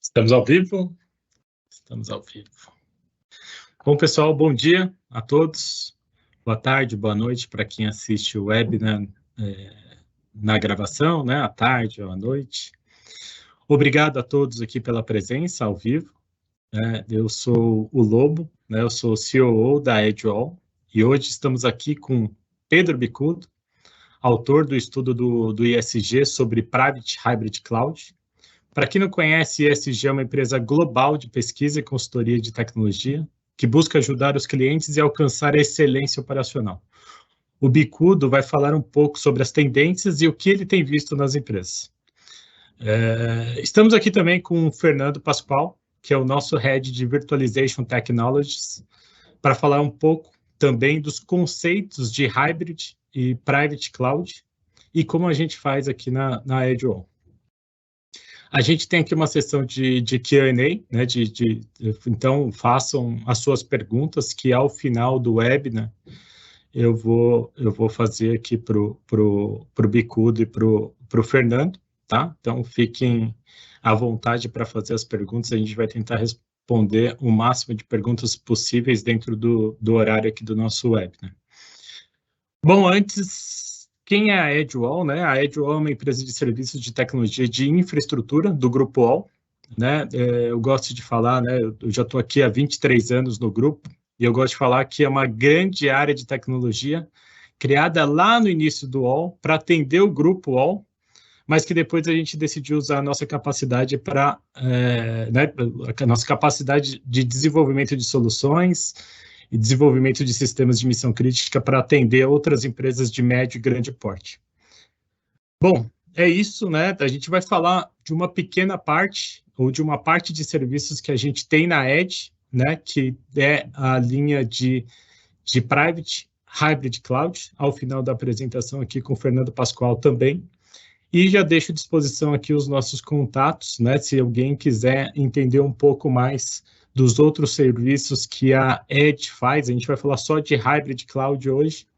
Estamos ao vivo? Estamos ao vivo. Bom, pessoal, bom dia a todos. Boa tarde, boa noite para quem assiste o web na gravação, né? À tarde ou à noite. Obrigado a todos aqui pela presença ao vivo. Eu sou o Lobo, né? Eu sou o COO da Edgewall e hoje estamos aqui com Pedro Bicudo, autor do estudo do ISG sobre Private Hybrid Cloud. Para quem não conhece, a ESG é uma empresa global de pesquisa e consultoria de tecnologia que busca ajudar os clientes e alcançar a excelência operacional. O Bicudo vai falar um pouco sobre as tendências e o que ele tem visto nas empresas. Estamos aqui também com o Fernando Pascoal, que é o nosso Head de Virtualization Technologies, para falar um pouco também dos conceitos de Hybrid e Private Cloud e como a gente faz aqui na Edgewall. A gente tem aqui uma sessão de Q&A, né, então façam as suas perguntas, que ao final do webinar eu vou fazer aqui para o Bicudo e para o Fernando, tá? Então fiquem à vontade para fazer as perguntas, a gente vai tentar responder o máximo de perguntas possíveis dentro do horário aqui do nosso webinar. Bom, antes, quem é a Edgewall, né? A Edgewall é uma empresa de serviços de tecnologia de infraestrutura do Grupo All, né? Eu gosto de falar, né? Eu já estou aqui há 23 anos no grupo e eu gosto de falar que é uma grande área de tecnologia criada lá no início do All para atender o Grupo All, mas que depois a gente decidiu usar a nossa capacidade para, né? A nossa capacidade de desenvolvimento de soluções e desenvolvimento de sistemas de missão crítica para atender outras empresas de médio e grande porte. Bom, é isso, né? A gente vai falar de uma pequena parte, ou de uma parte de serviços que a gente tem na Edge, né? Que é a linha de Private Hybrid Cloud, ao final da apresentação aqui com o Fernando Pascoal também. E já deixo à disposição aqui os nossos contatos, né? Se alguém quiser entender um pouco mais dos outros serviços que a Edge faz, a gente vai falar só de Hybrid Cloud hoje,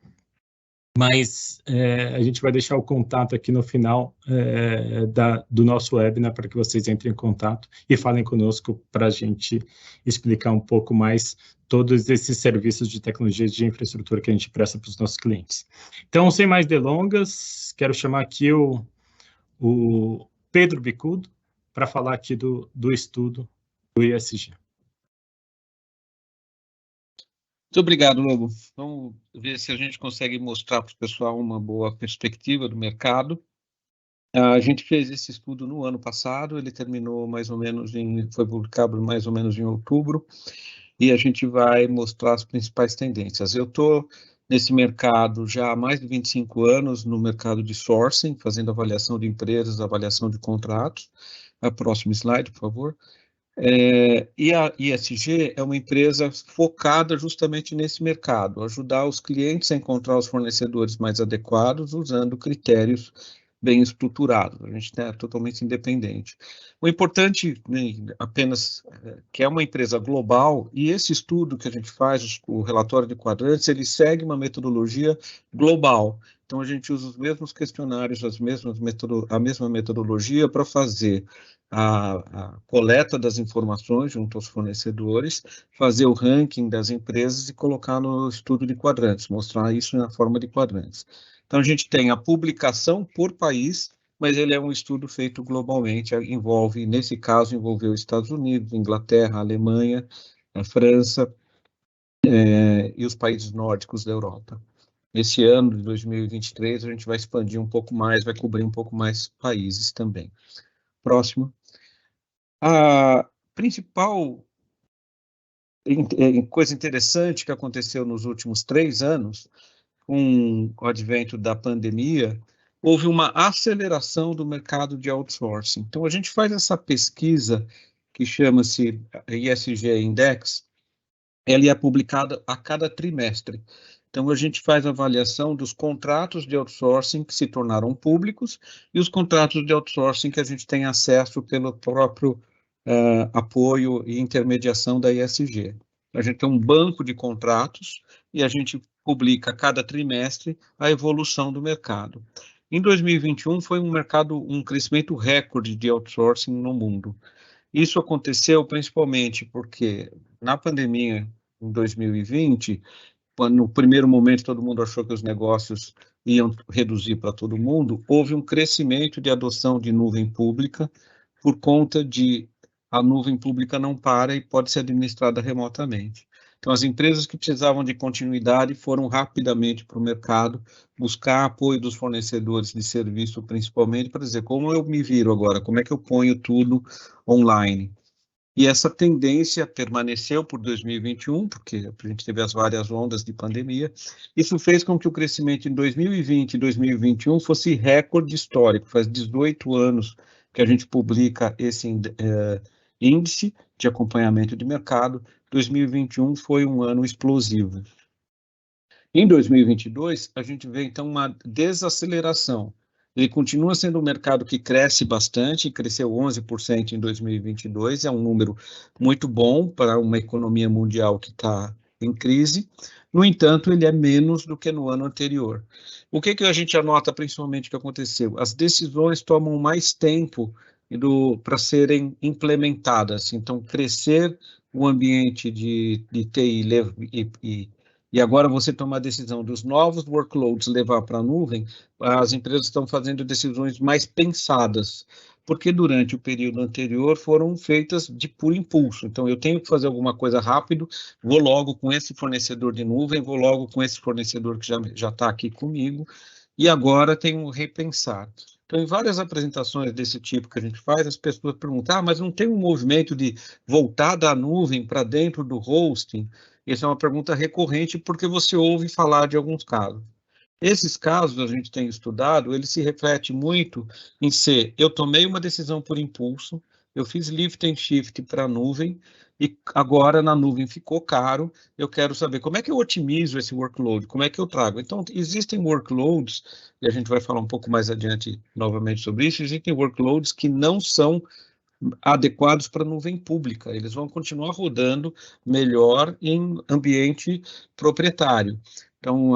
mas a gente vai deixar o contato aqui no final do nosso webinar para que vocês entrem em contato e falem conosco para a gente explicar um pouco mais todos esses serviços de tecnologia de infraestrutura que a gente presta para os nossos clientes. Então, sem mais delongas, quero chamar aqui o Pedro Bicudo para falar aqui do estudo do ISG. Muito obrigado, Lobo. Vamos ver se a gente consegue mostrar para o pessoal uma boa perspectiva do mercado. A gente fez esse estudo no ano passado, ele terminou mais ou menos foi publicado mais ou menos em outubro, e a gente vai mostrar as principais tendências. Eu estou nesse mercado já há mais de 25 anos, no mercado de sourcing, fazendo avaliação de empresas, avaliação de contratos. A próxima slide, por favor. E a ISG é uma empresa focada justamente nesse mercado, ajudar os clientes a encontrar os fornecedores mais adequados usando critérios bem estruturados. A gente é totalmente independente. O importante, apenas, que é uma empresa global, e esse estudo que a gente faz, o relatório de quadrantes, ele segue uma metodologia global. Então, a gente usa os mesmos questionários, a mesma metodologia para fazer a coleta das informações junto aos fornecedores, fazer o ranking das empresas e colocar no estudo de quadrantes, mostrar isso na forma de quadrantes. Então, a gente tem a publicação por país, mas ele é um estudo feito globalmente, nesse caso, envolveu Estados Unidos, Inglaterra, Alemanha, a França e os países nórdicos da Europa. Esse ano de 2023, a gente vai expandir um pouco mais, vai cobrir um pouco mais países também. Próximo. A principal coisa interessante que aconteceu nos últimos 3 anos, com o advento da pandemia, houve uma aceleração do mercado de outsourcing. Então, a gente faz essa pesquisa que chama-se ISG Index, ela é publicada a cada trimestre. Então, a gente faz a avaliação dos contratos de outsourcing que se tornaram públicos e os contratos de outsourcing que a gente tem acesso pelo próprio apoio e intermediação da ISG. A gente tem um banco de contratos e a gente publica a cada trimestre a evolução do mercado. Em 2021 foi um crescimento recorde de outsourcing no mundo. Isso aconteceu principalmente porque na pandemia, em 2020, quando no primeiro momento todo mundo achou que os negócios iam reduzir para todo mundo, houve um crescimento de adoção de nuvem pública por conta de a nuvem pública não para e pode ser administrada remotamente. Então, as empresas que precisavam de continuidade foram rapidamente para o mercado buscar apoio dos fornecedores de serviço, principalmente, para dizer como eu me viro agora, como é que eu ponho tudo online. E essa tendência permaneceu por 2021, porque a gente teve as várias ondas de pandemia. Isso fez com que o crescimento em 2020 e 2021 fosse recorde histórico. Faz 18 anos que a gente publica esse índice de acompanhamento de mercado. 2021 foi um ano explosivo. Em 2022, a gente vê, então, uma desaceleração. Ele continua sendo um mercado que cresce bastante, cresceu 11% em 2022, é um número muito bom para uma economia mundial que está em crise. No entanto, ele é menos do que no ano anterior. O que a gente anota principalmente que aconteceu? As decisões tomam mais tempo para serem implementadas. Então, crescer o ambiente de TI e agora você toma a decisão dos novos workloads levar para a nuvem, as empresas estão fazendo decisões mais pensadas, porque durante o período anterior foram feitas por impulso. Então, eu tenho que fazer alguma coisa rápido, vou logo com esse fornecedor de nuvem, vou logo com esse fornecedor que já está aqui comigo, e agora tenho que repensar. Então, em várias apresentações desse tipo que a gente faz, as pessoas perguntam, mas não tem um movimento de voltar da nuvem para dentro do hosting? Essa é uma pergunta recorrente porque você ouve falar de alguns casos. Esses casos a gente tem estudado, ele se reflete muito em ser, eu tomei uma decisão por impulso, eu fiz lift and shift para a nuvem, e agora na nuvem ficou caro, eu quero saber como é que eu otimizo esse workload, como é que eu trago. Então, existem workloads, e a gente vai falar um pouco mais adiante novamente sobre isso, existem workloads que não são adequados para nuvem pública, eles vão continuar rodando melhor em ambiente proprietário. Então,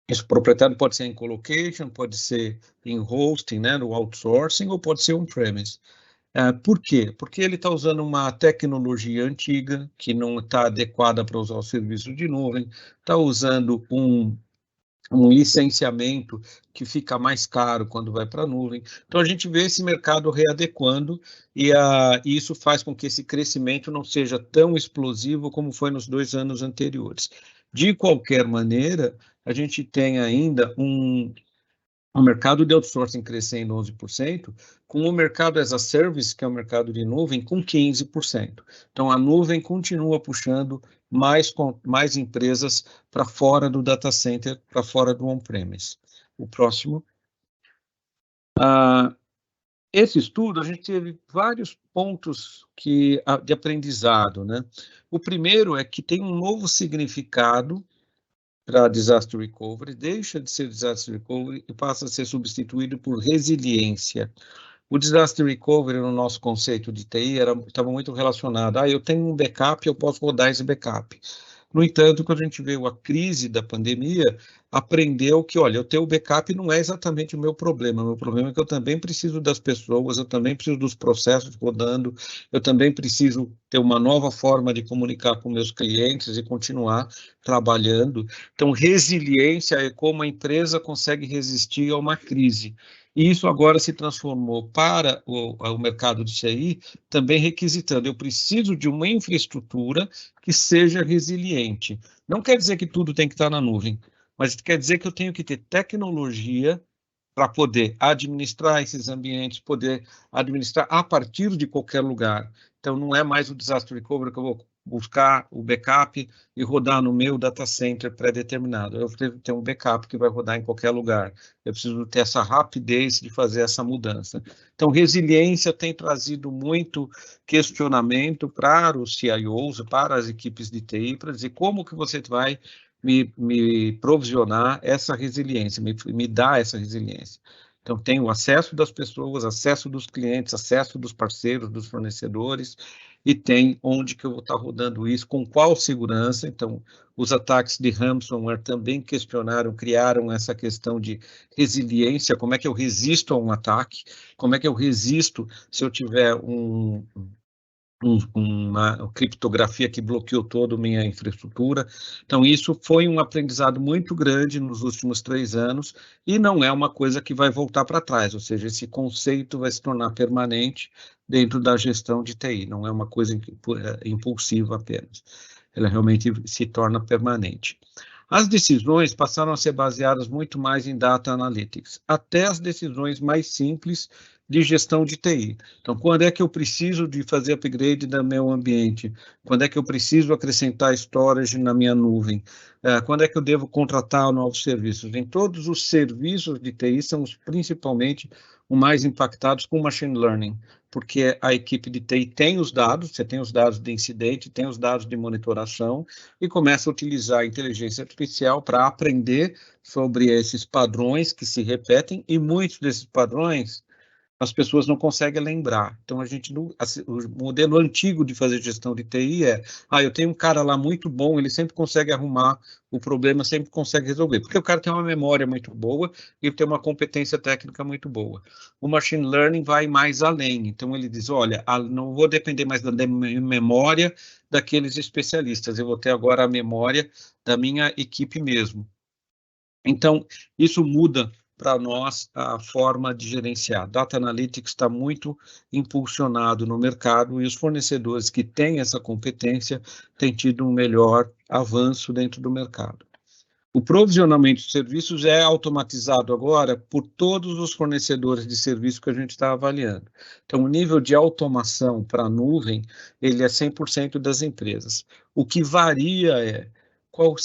esse proprietário pode ser em colocation, pode ser em hosting, né, no outsourcing, ou pode ser on-premise. Por quê? Porque ele está usando uma tecnologia antiga, que não está adequada para usar o serviço de nuvem, está usando um licenciamento que fica mais caro quando vai para a nuvem. Então, a gente vê esse mercado readequando e isso faz com que esse crescimento não seja tão explosivo como foi nos 2 anos anteriores. De qualquer maneira, a gente tem ainda um mercado de outsourcing crescendo 11%, com o mercado as a service, que é o mercado de nuvem, com 15%. Então, a nuvem continua puxando mais empresas para fora do data center, para fora do on-premise. O próximo. Esse estudo, a gente teve vários pontos de aprendizado, né? O primeiro é que tem um novo significado para disaster recovery, deixa de ser disaster recovery e passa a ser substituído por resiliência. O disaster recovery, no nosso conceito de TI, estava muito relacionado. Eu tenho um backup, eu posso rodar esse backup. No entanto, quando a gente veio a crise da pandemia, aprendeu que, olha, o teu backup não é exatamente o meu problema é que eu também preciso das pessoas, eu também preciso dos processos rodando, eu também preciso ter uma nova forma de comunicar com meus clientes e continuar trabalhando. Então, resiliência é como a empresa consegue resistir a uma crise. E isso agora se transformou para o mercado de TI, também requisitando, eu preciso de uma infraestrutura que seja resiliente. Não quer dizer que tudo tem que estar na nuvem, mas quer dizer que eu tenho que ter tecnologia para poder administrar esses ambientes, poder administrar a partir de qualquer lugar. Então, não é mais o disaster recovery que eu vou buscar o backup e rodar no meu data center pré-determinado. Eu preciso ter um backup que vai rodar em qualquer lugar. Eu preciso ter essa rapidez de fazer essa mudança. Então, resiliência tem trazido muito questionamento para os CIOs, para as equipes de TI, para dizer como que você vai me provisionar essa resiliência, me dar essa resiliência. Então, tem o acesso das pessoas, acesso dos clientes, acesso dos parceiros, dos fornecedores, e tem onde que eu vou estar rodando isso, com qual segurança. Então, os ataques de ransomware também questionaram, criaram essa questão de resiliência, como é que eu resisto a um ataque, como é que eu resisto se eu tiver uma criptografia que bloqueou toda a minha infraestrutura. Então, isso foi um aprendizado muito grande nos últimos 3 anos e não é uma coisa que vai voltar para trás, ou seja, esse conceito vai se tornar permanente dentro da gestão de TI, não é uma coisa impulsiva apenas, ela realmente se torna permanente. As decisões passaram a ser baseadas muito mais em data analytics, até as decisões mais simples de gestão de TI. Então, quando é que eu preciso de fazer upgrade do meu ambiente? Quando é que eu preciso acrescentar storage na minha nuvem? Quando é que eu devo contratar novos serviços? Em todos os serviços de TI são principalmente os mais impactados com machine learning, porque a equipe de TI tem os dados, você tem os dados de incidente, tem os dados de monitoração, e começa a utilizar a inteligência artificial para aprender sobre esses padrões que se repetem, e muitos desses padrões as pessoas não conseguem lembrar. Então, o modelo antigo de fazer gestão de TI eu tenho um cara lá muito bom, ele sempre consegue arrumar o problema, sempre consegue resolver, porque o cara tem uma memória muito boa e tem uma competência técnica muito boa. O machine learning vai mais além, então ele diz, olha, não vou depender mais da memória daqueles especialistas, eu vou ter agora a memória da minha equipe mesmo. Então, isso muda para nós a forma de gerenciar. Data Analytics está muito impulsionado no mercado e os fornecedores que têm essa competência têm tido um melhor avanço dentro do mercado. O provisionamento de serviços é automatizado agora por todos os fornecedores de serviço que a gente está avaliando. Então, o nível de automação para a nuvem, ele é 100% das empresas. O que varia é qual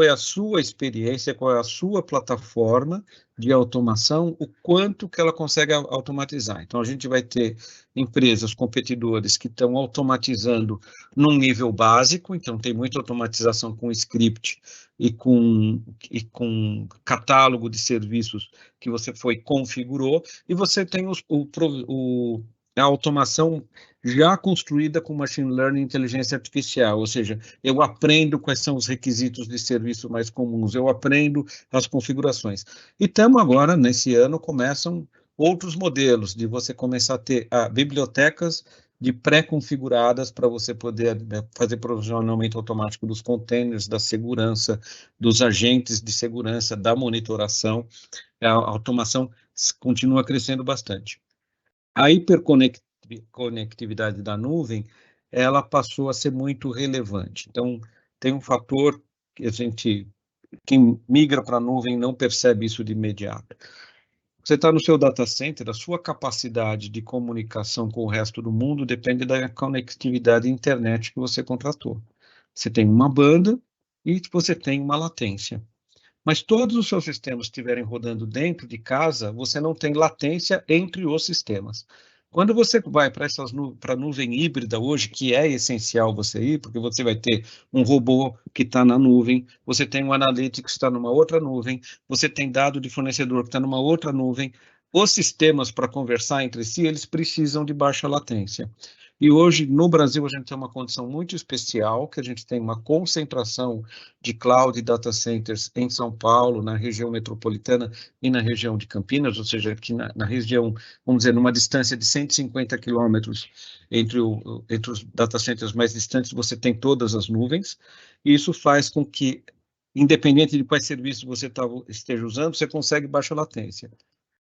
é a sua experiência, qual é a sua plataforma de automação, o quanto que ela consegue automatizar. Então, a gente vai ter empresas, competidores que estão automatizando num nível básico, então tem muita automatização com script e com catálogo de serviços que você configurou, e você tem a automação já construída com machine learning e inteligência artificial, ou seja, eu aprendo quais são os requisitos de serviço mais comuns, eu aprendo as configurações. E estamos agora, nesse ano, começam outros modelos de você começar a ter bibliotecas de pré-configuradas para você poder fazer provisionamento automático dos containers, da segurança, dos agentes de segurança, da monitoração. A automação continua crescendo bastante. A hiperconectividade da nuvem, ela passou a ser muito relevante. Então, tem um fator que quem migra para a nuvem não percebe isso de imediato. Você está no seu data center, a sua capacidade de comunicação com o resto do mundo depende da conectividade internet que você contratou. Você tem uma banda e você tem uma latência. Mas todos os seus sistemas estiverem rodando dentro de casa, você não tem latência entre os sistemas. Quando você vai para a nuvem híbrida hoje, que é essencial você ir, porque você vai ter um robô que está na nuvem, você tem um analytics que está numa outra nuvem, você tem dado de fornecedor que está numa outra nuvem, os sistemas para conversar entre si, eles precisam de baixa latência. E hoje, no Brasil, a gente tem uma condição muito especial, que a gente tem uma concentração de cloud e data centers em São Paulo, na região metropolitana e na região de Campinas, ou seja, aqui na região, vamos dizer, numa distância de 150 quilômetros entre os data centers mais distantes, você tem todas as nuvens, e isso faz com que, independente de quais serviços você esteja usando, você consegue baixa latência.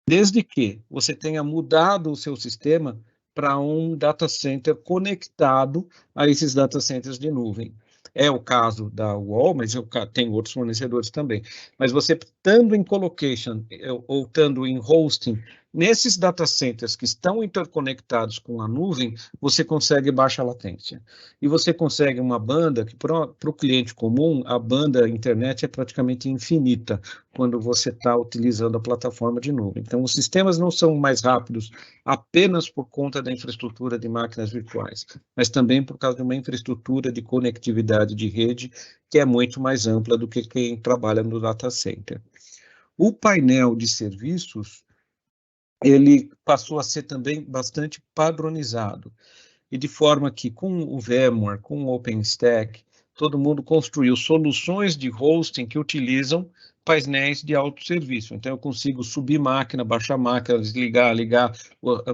Desde que você tenha mudado o seu sistema para um data center conectado a esses data centers de nuvem. É o caso da UOL, mas tem outros fornecedores também. Mas você estando em colocation ou estando em hosting, nesses data centers que estão interconectados com a nuvem, você consegue baixa latência. E você consegue uma banda que, para o cliente comum, a banda internet é praticamente infinita quando você está utilizando a plataforma de nuvem. Então, os sistemas não são mais rápidos apenas por conta da infraestrutura de máquinas virtuais, mas também por causa de uma infraestrutura de conectividade de rede que é muito mais ampla do que quem trabalha no data center. O painel de serviços ele passou a ser também bastante padronizado. E de forma que, com o VMware, com o OpenStack, todo mundo construiu soluções de hosting que utilizam painéis de autosserviço. Então, eu consigo subir máquina, baixar máquina, desligar, ligar,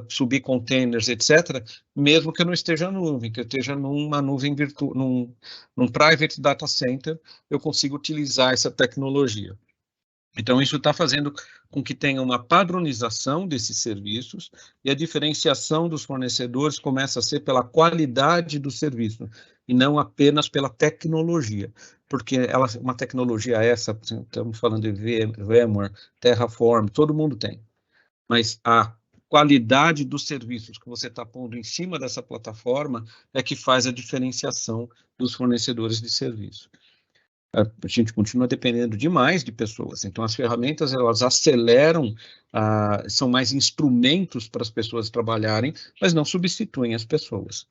subir containers, etc., mesmo que eu não esteja na nuvem, que eu esteja numa nuvem virtual, num private data center, eu consigo utilizar essa tecnologia. Então, isso está fazendo com que tenha uma padronização desses serviços e a diferenciação dos fornecedores começa a ser pela qualidade do serviço e não apenas pela tecnologia, porque uma tecnologia essa, estamos falando de VMware, Terraform, todo mundo tem, mas a qualidade dos serviços que você está pondo em cima dessa plataforma é que faz a diferenciação dos fornecedores de serviço. A gente continua dependendo demais de pessoas, então as ferramentas elas aceleram, são mais instrumentos para as pessoas trabalharem, mas não substituem as pessoas.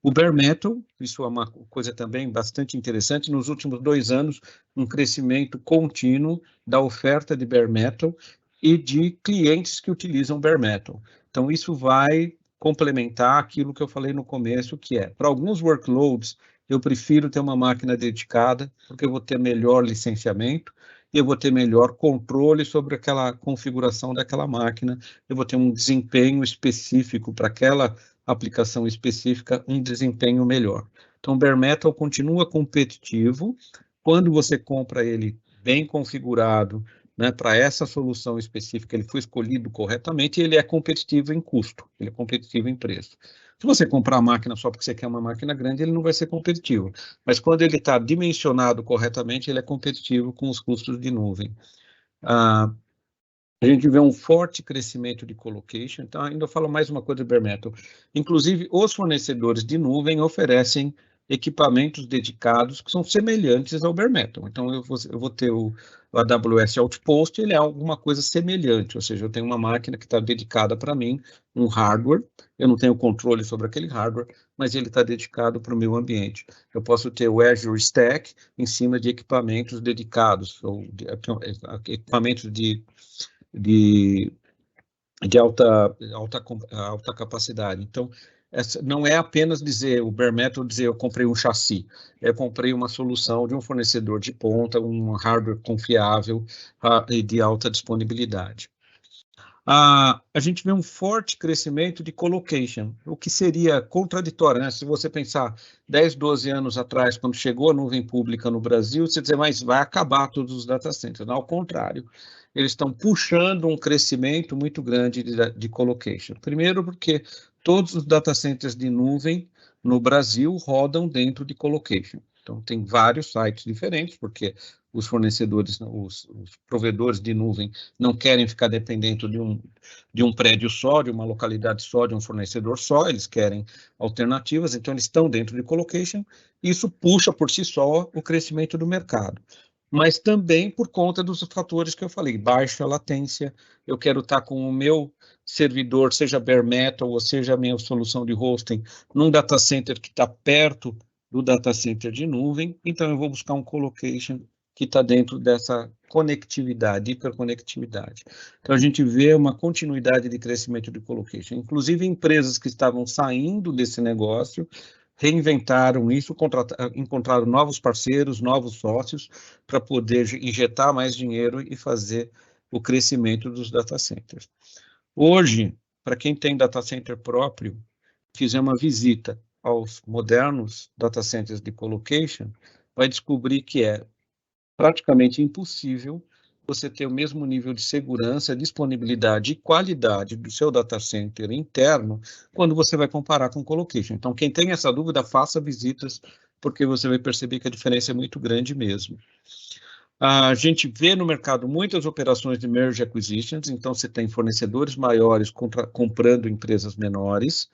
O Bare Metal, isso é uma coisa também bastante interessante, nos últimos 2 anos, um crescimento contínuo da oferta de Bare Metal e de clientes que utilizam Bare Metal. Então isso vai complementar aquilo que eu falei no começo, que é, para alguns workloads, eu prefiro ter uma máquina dedicada, porque eu vou ter melhor licenciamento, e eu vou ter melhor controle sobre aquela configuração daquela máquina, eu vou ter um desempenho específico para aquela aplicação específica, um desempenho melhor. Então, o Bare Metal continua competitivo, quando você compra ele bem configurado, né, para essa solução específica, ele foi escolhido corretamente e ele é competitivo em custo, ele é competitivo em preço. Se você comprar a máquina só porque você quer uma máquina grande, ele não vai ser competitivo. Mas quando ele está dimensionado corretamente, ele é competitivo com os custos de nuvem. A gente vê um forte crescimento de colocation. Então, ainda falo mais uma coisa do Bare Metal. Inclusive, os fornecedores de nuvem oferecem equipamentos dedicados que são semelhantes ao Bare Metal. Então, eu vou ter o AWS Outpost, ele é alguma coisa semelhante, ou seja, eu tenho uma máquina que está dedicada para mim, um hardware, eu não tenho controle sobre aquele hardware, mas ele está dedicado para o meu ambiente. Eu posso ter o Azure Stack em cima de equipamentos dedicados, ou equipamentos de alta capacidade. Então, não é apenas dizer, o Bare Metal dizer eu comprei um chassi, eu comprei uma solução de um fornecedor de ponta, um hardware confiável e de alta disponibilidade. A gente vê um forte crescimento de colocation, o que seria contraditório, né? Se você pensar 10, 12 anos atrás, quando chegou a nuvem pública no Brasil, você dizer, mas vai acabar todos os data centers. Não, ao contrário, eles estão puxando um crescimento muito grande de colocation. Primeiro porque todos os data centers de nuvem no Brasil rodam dentro de colocation. Então, tem vários sites diferentes, porque os fornecedores, os provedores de nuvem não querem ficar dependendo de um prédio só, de uma localidade só, de um fornecedor só, eles querem alternativas, então eles estão dentro de colocation, e isso puxa por si só o crescimento do mercado. Mas também por conta dos fatores que eu falei, baixa latência, eu quero estar com o meu servidor, seja Bare Metal ou seja a minha solução de hosting, num data center que está perto do data center de nuvem, então eu vou buscar um colocation que está dentro dessa conectividade, hiperconectividade. Então, a gente vê uma continuidade de crescimento de colocation. Inclusive, empresas que estavam saindo desse negócio reinventaram isso, encontraram novos parceiros, novos sócios, para poder injetar mais dinheiro e fazer o crescimento dos data centers. Hoje, para quem tem data center próprio, fizer uma visita aos modernos data centers de colocation, vai descobrir que é praticamente impossível você ter o mesmo nível de segurança, disponibilidade e qualidade do seu data center interno quando você vai comparar com o colocation. Então, quem tem essa dúvida, faça visitas, porque você vai perceber que a diferença é muito grande mesmo. A gente vê no mercado muitas operações de merge acquisitions, então você tem fornecedores maiores comprando empresas menores.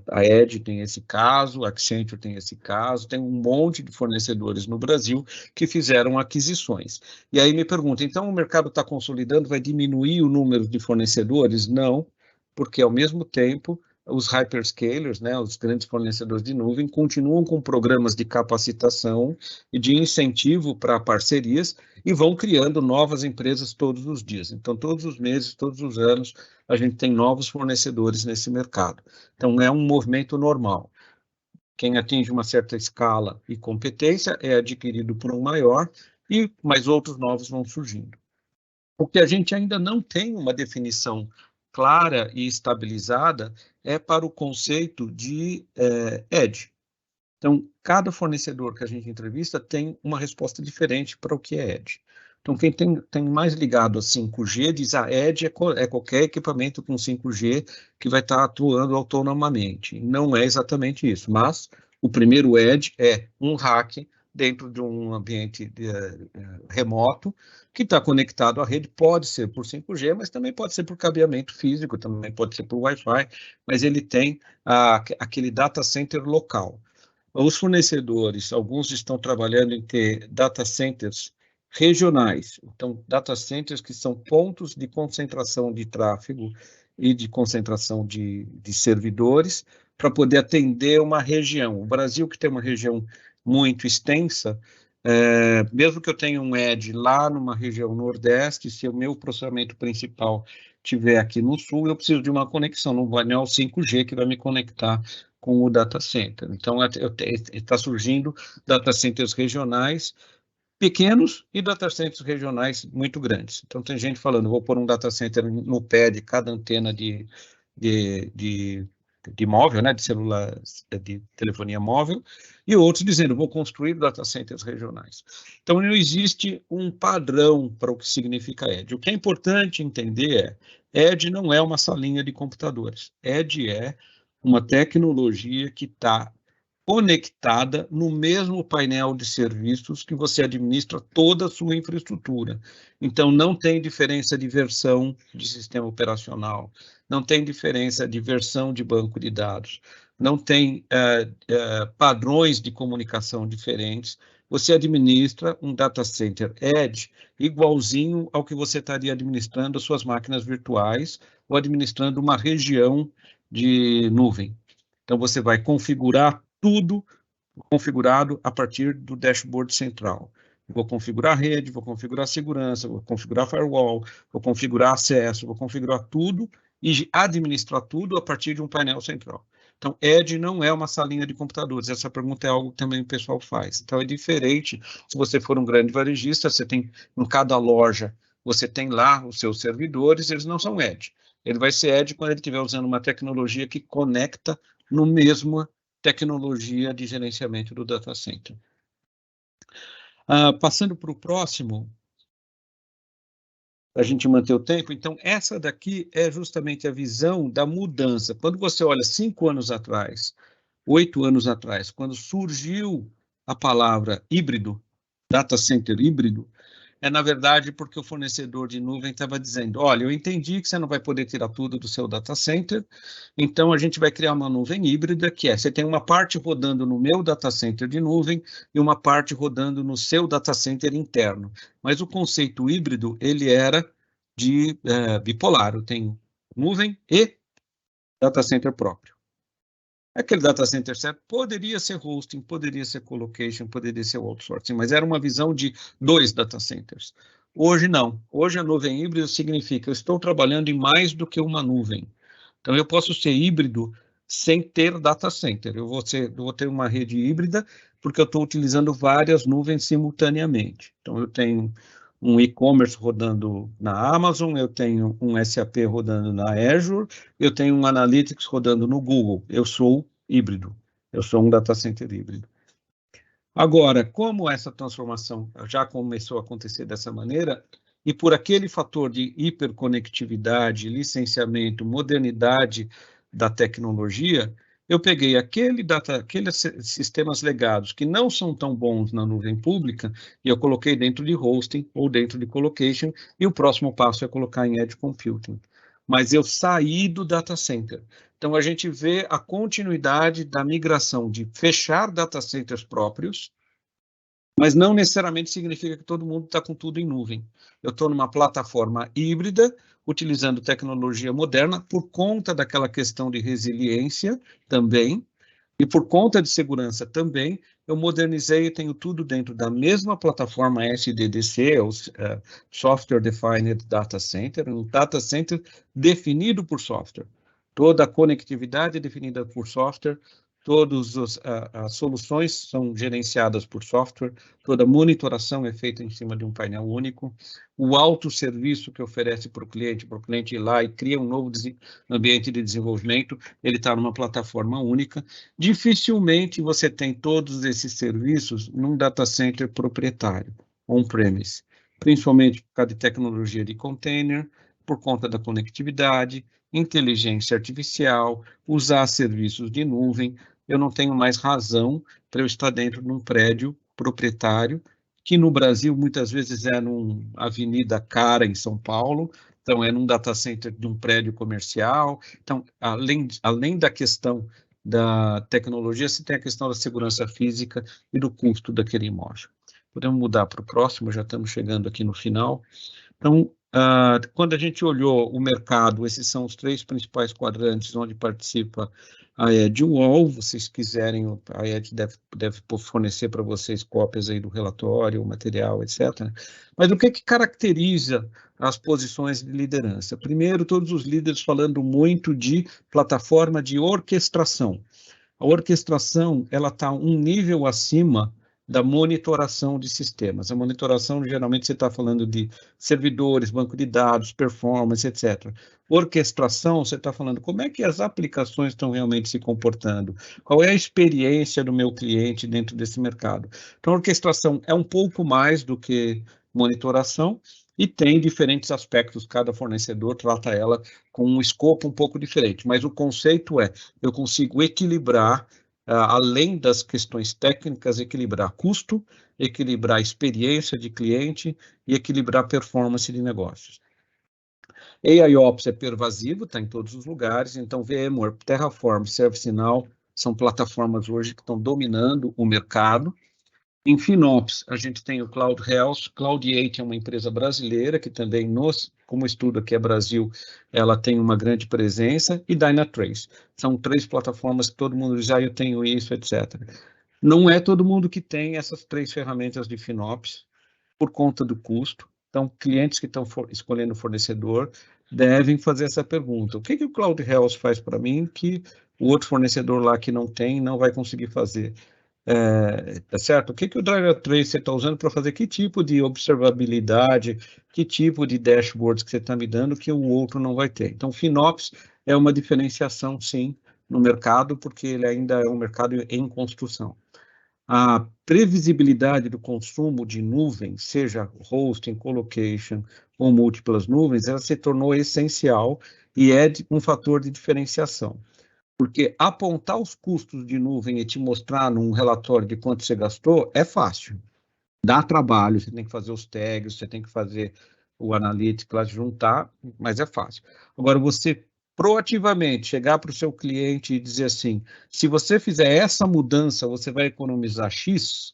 A Edge tem esse caso, a Accenture tem esse caso, tem um monte de fornecedores no Brasil que fizeram aquisições. E aí me pergunta, então o mercado está consolidando, vai diminuir o número de fornecedores? Não, porque ao mesmo tempo os hyperscalers, né, os grandes fornecedores de nuvem, continuam com programas de capacitação e de incentivo para parcerias e vão criando novas empresas todos os dias. Então, todos os meses, todos os anos, a gente tem novos fornecedores nesse mercado. Então, é um movimento normal. Quem atinge uma certa escala e competência é adquirido por um maior, mas outros novos vão surgindo. O que a gente ainda não tem uma definição clara e estabilizada é para o conceito de edge. Então, cada fornecedor que a gente entrevista tem uma resposta diferente para o que é edge. Então, quem tem mais ligado a 5G diz a edge é qualquer equipamento com 5G que vai estar atuando autonomamente. Não é exatamente isso, mas o primeiro edge é um rack dentro de um ambiente remoto que está conectado à rede, pode ser por 5G, mas também pode ser por cabeamento físico, também pode ser por Wi-Fi, mas ele tem aquele data center local. Os fornecedores, alguns estão trabalhando em ter data centers regionais, então data centers que são pontos de concentração de tráfego e de concentração de servidores para poder atender uma região. O Brasil, que tem uma região muito extensa, mesmo que eu tenha um edge lá numa região nordeste, se o meu processamento principal estiver aqui no sul, eu preciso de uma conexão, não é o 5G que vai me conectar com o data center. Então, está surgindo data centers regionais pequenos e data centers regionais muito grandes. Então, tem gente falando, vou pôr um data center no pé de cada antena de móvel, né, de celular, de telefonia móvel, e outros dizendo, vou construir data centers regionais. Então, não existe um padrão para o que significa edge. O que é importante entender edge não é uma salinha de computadores. Edge é uma tecnologia que está conectada no mesmo painel de serviços que você administra toda a sua infraestrutura. Então, não tem diferença de versão de sistema operacional, não tem diferença de versão de banco de dados, não tem padrões de comunicação diferentes. Você administra um data center edge igualzinho ao que você estaria administrando as suas máquinas virtuais ou administrando uma região de nuvem. Então, você vai configurar tudo configurado a partir do dashboard central. Vou configurar a rede, vou configurar a segurança, vou configurar firewall, vou configurar acesso, vou configurar tudo e administrar tudo a partir de um painel central. Então, edge não é uma salinha de computadores. Essa pergunta é algo que também o pessoal faz. Então, é diferente. Se você for um grande varejista, você tem, em cada loja, você tem lá os seus servidores, eles não são edge. Ele vai ser edge quando ele estiver usando uma tecnologia que conecta no mesmo tecnologia de gerenciamento do data center. Passando para o próximo, para a gente manter o tempo, então essa daqui é justamente a visão da mudança. Quando você olha 5 anos atrás, 8 anos atrás, quando surgiu a palavra híbrido, data center híbrido, na verdade, porque o fornecedor de nuvem estava dizendo, olha, eu entendi que você não vai poder tirar tudo do seu data center, então a gente vai criar uma nuvem híbrida, que você tem uma parte rodando no meu data center de nuvem e uma parte rodando no seu data center interno. Mas o conceito híbrido, ele era de bipolar, eu tenho nuvem e data center próprio. Aquele data center certo poderia ser hosting, poderia ser colocation, poderia ser outsourcing, mas era uma visão de 2 data centers. Hoje não. Hoje a nuvem híbrida significa eu estou trabalhando em mais do que uma nuvem. Então eu posso ser híbrido sem ter data center. Eu vou ter uma rede híbrida porque eu estou utilizando várias nuvens simultaneamente. Então eu tenho um e-commerce rodando na Amazon, eu tenho um SAP rodando na Azure, eu tenho um Analytics rodando no Google. Eu sou híbrido, eu sou um data center híbrido. Agora, como essa transformação já começou a acontecer dessa maneira, e por aquele fator de hiperconectividade, licenciamento, modernidade da tecnologia, eu peguei aqueles sistemas legados que não são tão bons na nuvem pública e eu coloquei dentro de hosting ou dentro de colocation, e o próximo passo é colocar em edge computing. Mas eu saí do data center. Então, a gente vê a continuidade da migração de fechar data centers próprios Mas não necessariamente significa que todo mundo está com tudo em nuvem. Eu estou numa plataforma híbrida, utilizando tecnologia moderna, por conta daquela questão de resiliência também, e por conta de segurança também, eu modernizei e tenho tudo dentro da mesma plataforma SDDC, ou Software Defined Data Center, um data center definido por software. Toda a conectividade é definida por software, todas as soluções são gerenciadas por software, toda a monitoração é feita em cima de um painel único, o autosserviço que oferece para o cliente ir lá e cria um novo ambiente de desenvolvimento, ele está numa plataforma única. Dificilmente você tem todos esses serviços num data center proprietário, on-premise, principalmente por causa de tecnologia de container, por conta da conectividade, inteligência artificial, usar serviços de nuvem. Eu não tenho mais razão para eu estar dentro de um prédio proprietário, que no Brasil muitas vezes é numa avenida cara em São Paulo, então é num data center de um prédio comercial. Então, além da questão da tecnologia, se tem a questão da segurança física e do custo daquele imóvel. Podemos mudar para o próximo, já estamos chegando aqui no final. Então, quando a gente olhou o mercado, esses são os 3 principais quadrantes onde participa a Edgewall. Vocês quiserem, a Ed deve fornecer para vocês cópias aí do relatório, o material, etc. Mas o que caracteriza as posições de liderança? Primeiro, todos os líderes falando muito de plataforma de orquestração. A orquestração, ela está um nível acima da monitoração de sistemas. A monitoração, geralmente, você está falando de servidores, banco de dados, performance, etc. Orquestração, você está falando como é que as aplicações estão realmente se comportando, qual é a experiência do meu cliente dentro desse mercado. Então, a orquestração é um pouco mais do que monitoração e tem diferentes aspectos, cada fornecedor trata ela com um escopo um pouco diferente, mas o conceito é, eu consigo equilibrar, além das questões técnicas, equilibrar custo, equilibrar experiência de cliente e equilibrar performance de negócios. AIOps é pervasivo, está em todos os lugares, então VMware, Terraform, ServiceNow são plataformas hoje que estão dominando o mercado. Em FinOps, a gente tem o Cloud Health, Cloud8 é uma empresa brasileira que também, como estudo aqui é Brasil, ela tem uma grande presença, e Dynatrace. São 3 plataformas que todo mundo diz, eu tenho isso, etc. Não é todo mundo que tem essas 3 ferramentas de FinOps por conta do custo. Então, clientes que estão escolhendo fornecedor devem fazer essa pergunta. O que o Cloud Health faz para mim que o outro fornecedor lá que não tem não vai conseguir fazer? Tá certo? O que o Dynatrace você está usando para fazer? Que tipo de observabilidade, que tipo de dashboards que você está me dando que o outro não vai ter? Então, FinOps é uma diferenciação, sim, no mercado, porque ele ainda é um mercado em construção. A previsibilidade do consumo de nuvem, seja hosting, colocation ou múltiplas nuvens, ela se tornou essencial e é um fator de diferenciação. Porque apontar os custos de nuvem e te mostrar num relatório de quanto você gastou é fácil. Dá trabalho, você tem que fazer os tags, você tem que fazer o analytics, juntar, mas é fácil. Agora, você proativamente chegar para o seu cliente e dizer assim, se você fizer essa mudança, você vai economizar X,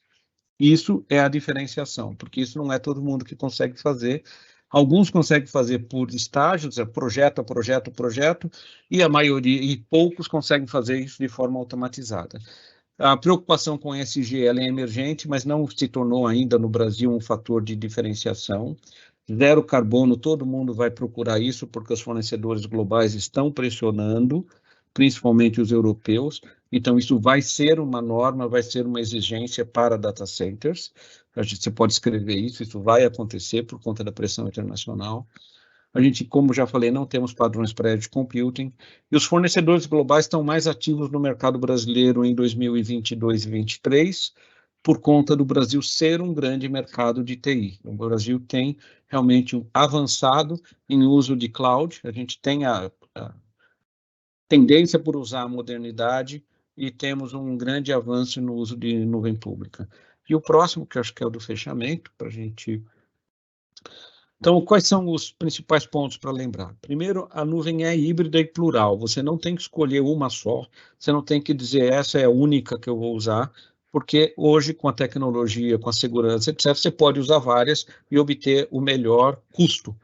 isso é a diferenciação, porque isso não é todo mundo que consegue fazer. Alguns conseguem fazer por estágios, projeto a projeto, e a maioria, e poucos conseguem fazer isso de forma automatizada. A preocupação com ESG ela é emergente, mas não se tornou ainda no Brasil um fator de diferenciação. Zero carbono, todo mundo vai procurar isso, porque os fornecedores globais estão pressionando, principalmente os europeus. Então, isso vai ser uma norma, vai ser uma exigência para data centers. Você pode escrever isso vai acontecer por conta da pressão internacional. A gente, como já falei, não temos padrões para edge computing, e os fornecedores globais estão mais ativos no mercado brasileiro em 2022 e 2023, por conta do Brasil ser um grande mercado de TI. O Brasil tem realmente avançado em uso de cloud, a gente tem a tendência por usar a modernidade e temos um grande avanço no uso de nuvem pública. E o próximo, que eu acho que é o do fechamento, para a gente... Então, quais são os principais pontos para lembrar? Primeiro, a nuvem é híbrida e plural. Você não tem que escolher uma só, você não tem que dizer essa é a única que eu vou usar, porque hoje, com a tecnologia, com a segurança, etc., você pode usar várias e obter o melhor custo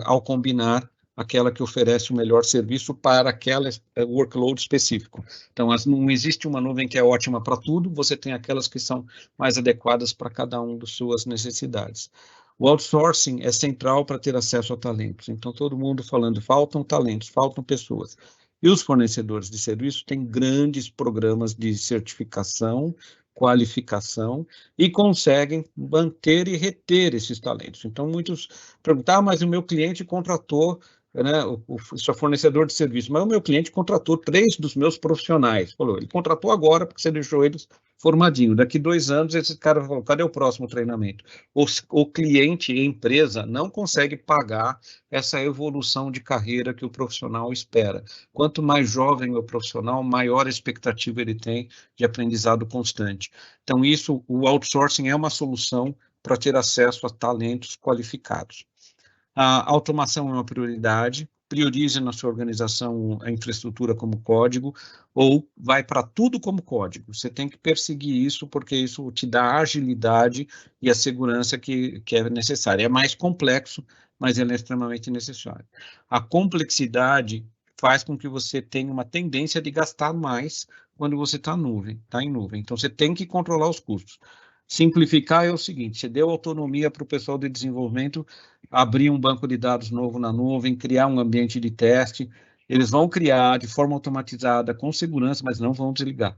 ao combinar aquela que oferece o melhor serviço para aquela workload específico. Então, não existe uma nuvem que é ótima para tudo, você tem aquelas que são mais adequadas para cada uma das suas necessidades. O outsourcing é central para ter acesso a talentos. Então, todo mundo falando, faltam talentos, faltam pessoas. E os fornecedores de serviço têm grandes programas de certificação, qualificação, e conseguem manter e reter esses talentos. Então, muitos perguntam, mas o meu cliente contratou, né, o seu fornecedor de serviço, mas o meu cliente contratou 3 dos meus profissionais. Falou, ele contratou agora porque você deixou eles formadinho. Daqui 2 anos, esse cara falou, cadê o próximo treinamento? O cliente e a empresa não consegue pagar essa evolução de carreira que o profissional espera. Quanto mais jovem o profissional, maior a expectativa ele tem de aprendizado constante. Então, o outsourcing é uma solução para ter acesso a talentos qualificados. A automação é uma prioridade, priorize na sua organização a infraestrutura como código, ou vai para tudo como código. Você tem que perseguir isso, porque isso te dá a agilidade e a segurança que é necessária. É mais complexo, mas ele é extremamente necessário. A complexidade faz com que você tenha uma tendência de gastar mais quando você está em nuvem. Então, você tem que controlar os custos. Simplificar é o seguinte, você deu autonomia para o pessoal de desenvolvimento abrir um banco de dados novo na nuvem, criar um ambiente de teste, eles vão criar de forma automatizada, com segurança, mas não vão desligar.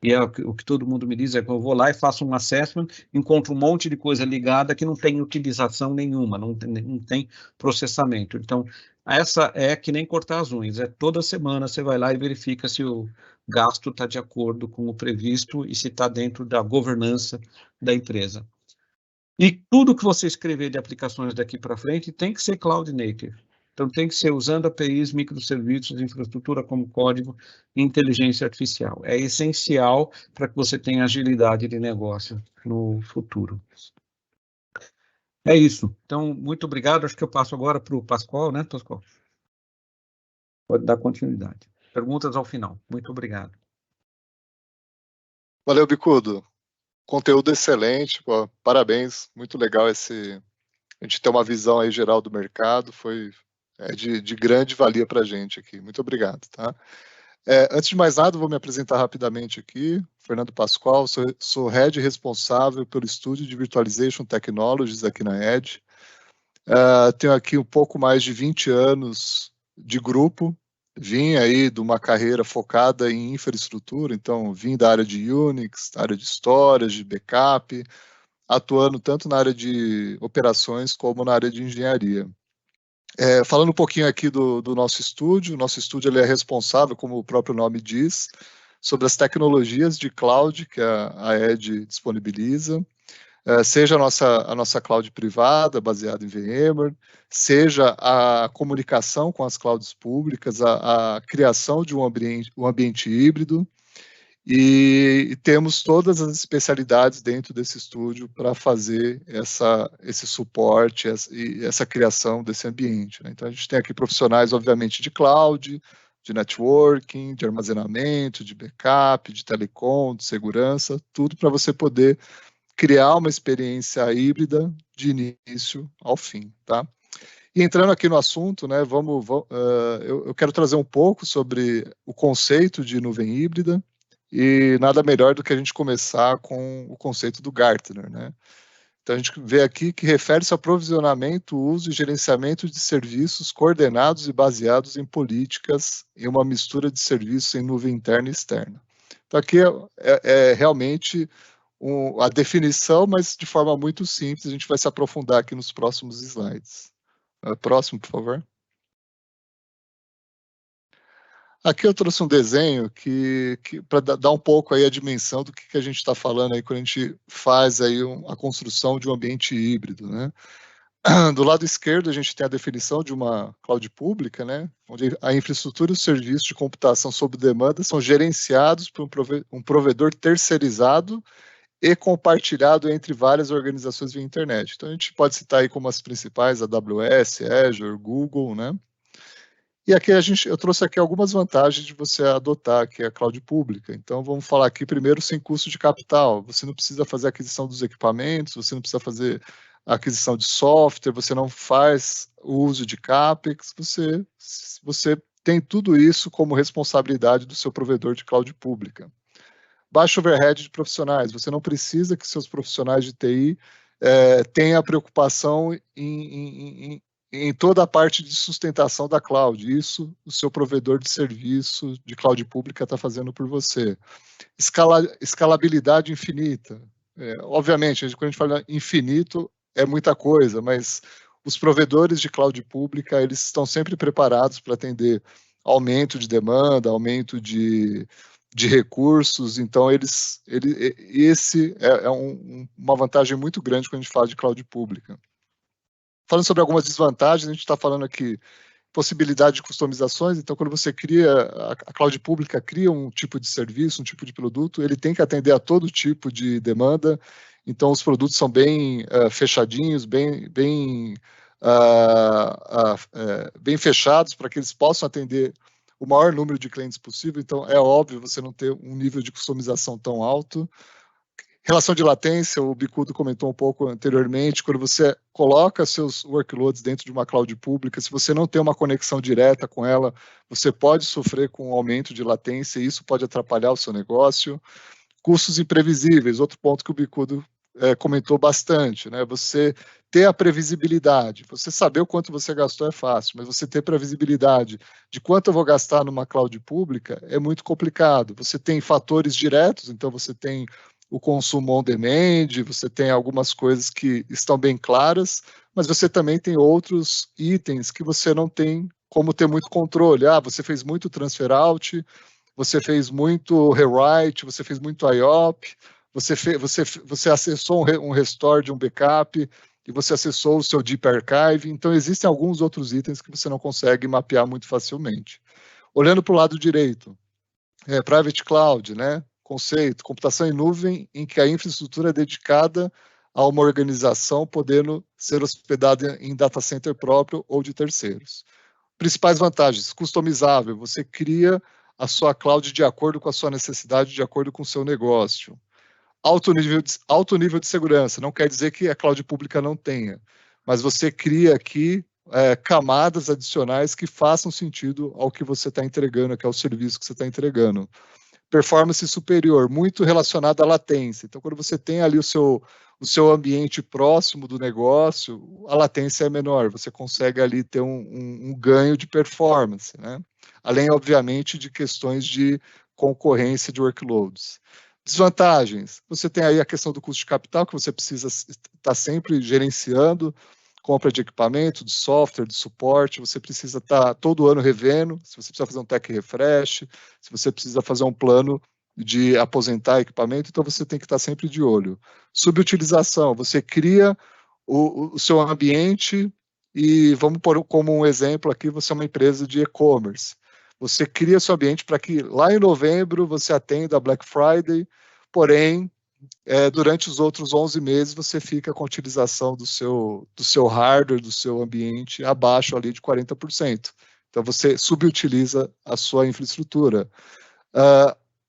E o que todo mundo me diz é que eu vou lá e faço um assessment, encontro um monte de coisa ligada que não tem utilização nenhuma, não tem processamento. Então, essa é que nem cortar as unhas, toda semana você vai lá e verifica se o gasto está de acordo com o previsto e se está dentro da governança da empresa. E tudo que você escrever de aplicações daqui para frente tem que ser cloud native. Então, tem que ser usando APIs, microserviços, infraestrutura como código e inteligência artificial. É essencial para que você tenha agilidade de negócio no futuro. É isso. Então, muito obrigado. Acho que eu passo agora para o Pascoal, né, Pascoal? Pode dar continuidade. Perguntas ao final. Muito obrigado. Valeu, Bicudo. Conteúdo excelente, pô, parabéns, muito legal a gente ter uma visão aí geral do mercado, foi de grande valia para a gente aqui, muito obrigado, tá? Antes de mais nada, vou me apresentar rapidamente aqui, Fernando Pascoal, sou Head responsável pelo estúdio de Virtualization Technologies aqui na Edge, tenho aqui um pouco mais de 20 anos de grupo, vim aí de uma carreira focada em infraestrutura, então vim da área de Unix, da área de storage, de backup, atuando tanto na área de operações como na área de engenharia. Falando um pouquinho aqui do nosso estúdio, ele é responsável, como o próprio nome diz, sobre as tecnologias de cloud que a Edge disponibiliza, seja a nossa cloud privada, baseada em VMware, seja a comunicação com as clouds públicas, a criação de um ambiente híbrido, e temos todas as especialidades dentro desse estúdio para fazer esse suporte e essa criação desse ambiente, né? Então, a gente tem aqui profissionais, obviamente, de cloud, de networking, de armazenamento, de backup, de telecom, de segurança, tudo para você poder criar uma experiência híbrida de início ao fim, tá? E entrando aqui no assunto, né, eu quero trazer um pouco sobre o conceito de nuvem híbrida, e nada melhor do que a gente começar com o conceito do Gartner, né? Então, a gente vê aqui que refere-se ao provisionamento, uso e gerenciamento de serviços coordenados e baseados em políticas em uma mistura de serviços em nuvem interna e externa. Então, aqui é realmente a definição, mas de forma muito simples, a gente vai se aprofundar aqui nos próximos slides. Próximo, por favor. Aqui eu trouxe um desenho para dar um pouco aí a dimensão do que a gente está falando aí quando a gente faz aí a construção de um ambiente híbrido, né? Do lado esquerdo a gente tem a definição de uma cloud pública, né? Onde a infraestrutura e os serviços de computação sob demanda são gerenciados por um provedor terceirizado e compartilhado entre várias organizações via internet. Então, a gente pode citar aí como as principais, AWS, Azure, Google, né? E aqui eu trouxe aqui algumas vantagens de você adotar aqui a cloud pública. Então, vamos falar aqui primeiro sem custo de capital. Você não precisa fazer a aquisição dos equipamentos, você não precisa fazer a aquisição de software, você não faz o uso de CAPEX, você tem tudo isso como responsabilidade do seu provedor de cloud pública. Baixo overhead de profissionais, você não precisa que seus profissionais de TI tenham a preocupação em toda a parte de sustentação da cloud. Isso o seu provedor de serviço de cloud pública está fazendo por você. Escalabilidade infinita. Obviamente, quando a gente fala infinito, é muita coisa, mas os provedores de cloud pública, eles estão sempre preparados para atender aumento de demanda, aumento de recursos, então esse é uma vantagem muito grande quando a gente fala de cloud pública. Falando sobre algumas desvantagens, a gente está falando aqui possibilidade de customizações. Então, quando você cria, a cloud pública cria um tipo de serviço, um tipo de produto, ele tem que atender a todo tipo de demanda. Então, os produtos são bem fechadinhos, bem fechados para que eles possam atender o maior número de clientes possível. Então, é óbvio você não ter um nível de customização tão alto. Relação de latência, o Bicudo comentou um pouco anteriormente, quando você coloca seus workloads dentro de uma cloud pública, se você não tem uma conexão direta com ela, você pode sofrer com um aumento de latência e isso pode atrapalhar o seu negócio. Custos imprevisíveis, outro ponto que o Bicudo comentou bastante, né? Você ter a previsibilidade, você saber o quanto você gastou é fácil, mas você ter previsibilidade de quanto eu vou gastar numa cloud pública é muito complicado. Você tem fatores diretos, então você tem o consumo on demand, você tem algumas coisas que estão bem claras, mas você também tem outros itens que você não tem como ter muito controle. Você fez muito transfer out, você fez muito rewrite, você fez muito IOP, você acessou um restore de um backup e você acessou o seu Deep Archive. Então, existem alguns outros itens que você não consegue mapear muito facilmente. Olhando para o lado direito, Private Cloud, né? Conceito, computação em nuvem em que a infraestrutura é dedicada a uma organização podendo ser hospedada em data center próprio ou de terceiros. Principais vantagens, customizável, você cria a sua cloud de acordo com a sua necessidade, de acordo com o seu negócio. Alto nível de segurança, não quer dizer que a cloud pública não tenha, mas você cria aqui camadas adicionais que façam sentido ao que você está entregando, que é o serviço que você está entregando. Performance superior, muito relacionada à latência. Então, quando você tem ali o seu ambiente próximo do negócio, a latência é menor, você consegue ali ter um ganho de performance, né? Além, obviamente, de questões de concorrência de workloads. Desvantagens, você tem aí a questão do custo de capital, que você precisa estar sempre gerenciando, compra de equipamento, de software, de suporte, você precisa estar todo ano revendo, se você precisa fazer um tech refresh, se você precisa fazer um plano de aposentar equipamento, então você tem que estar sempre de olho. Subutilização, você cria o seu ambiente e vamos pôr como um exemplo aqui, você é uma empresa de e-commerce. Você cria seu ambiente para que lá em novembro você atenda a Black Friday, porém, durante os outros 11 meses, você fica com a utilização do seu hardware, do seu ambiente, abaixo ali de 40%. Então, você subutiliza a sua infraestrutura.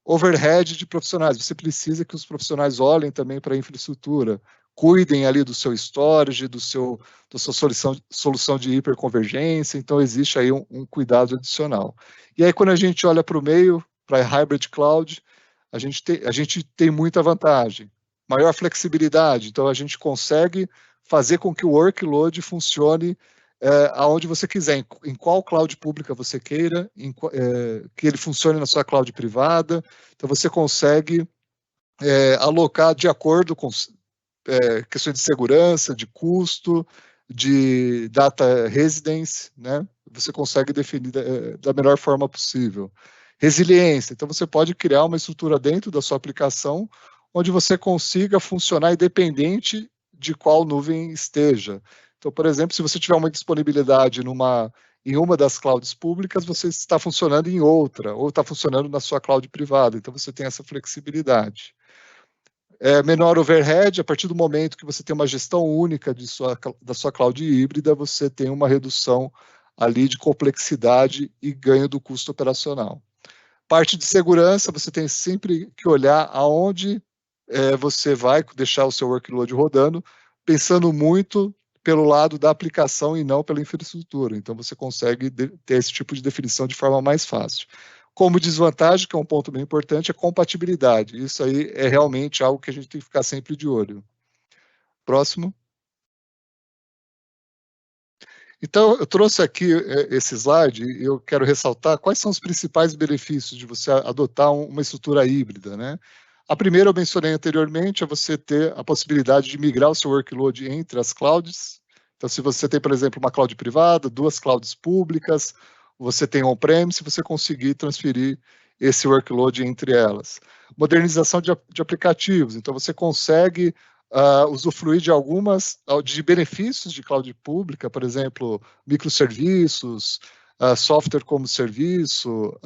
Overhead de profissionais, você precisa que os profissionais olhem também para a infraestrutura, cuidem ali do seu storage, da sua solução de hiperconvergência, então existe aí um cuidado adicional. E aí, quando a gente olha para o meio, para a hybrid cloud, a gente tem muita vantagem, maior flexibilidade, então a gente consegue fazer com que o workload funcione aonde você quiser, em qual cloud pública você queira, que ele funcione na sua cloud privada, então você consegue alocar de acordo com questões de segurança, de custo, de data residence, né? Você consegue definir da melhor forma possível. Resiliência, então você pode criar uma estrutura dentro da sua aplicação onde você consiga funcionar independente de qual nuvem esteja. Então, por exemplo, se você tiver uma disponibilidade em uma das clouds públicas, você está funcionando em outra, ou está funcionando na sua cloud privada, então você tem essa flexibilidade. Menor overhead, a partir do momento que você tem uma gestão única da sua cloud híbrida, você tem uma redução ali de complexidade e ganho do custo operacional. Parte de segurança, você tem sempre que olhar aonde você vai deixar o seu workload rodando, pensando muito pelo lado da aplicação e não pela infraestrutura. Então, você consegue ter esse tipo de definição de forma mais fácil. Como desvantagem, que é um ponto bem importante, é compatibilidade. Isso aí é realmente algo que a gente tem que ficar sempre de olho. Próximo. Então, eu trouxe aqui esse slide e eu quero ressaltar quais são os principais benefícios de você adotar uma estrutura híbrida, né? A primeira eu mencionei anteriormente, é você ter a possibilidade de migrar o seu workload entre as clouds. Então, se você tem, por exemplo, uma cloud privada, 2 clouds públicas, você tem on-premise, você conseguir transferir esse workload entre elas. Modernização de aplicativos, então você consegue usufruir de benefícios de cloud pública, por exemplo, microserviços, software como serviço,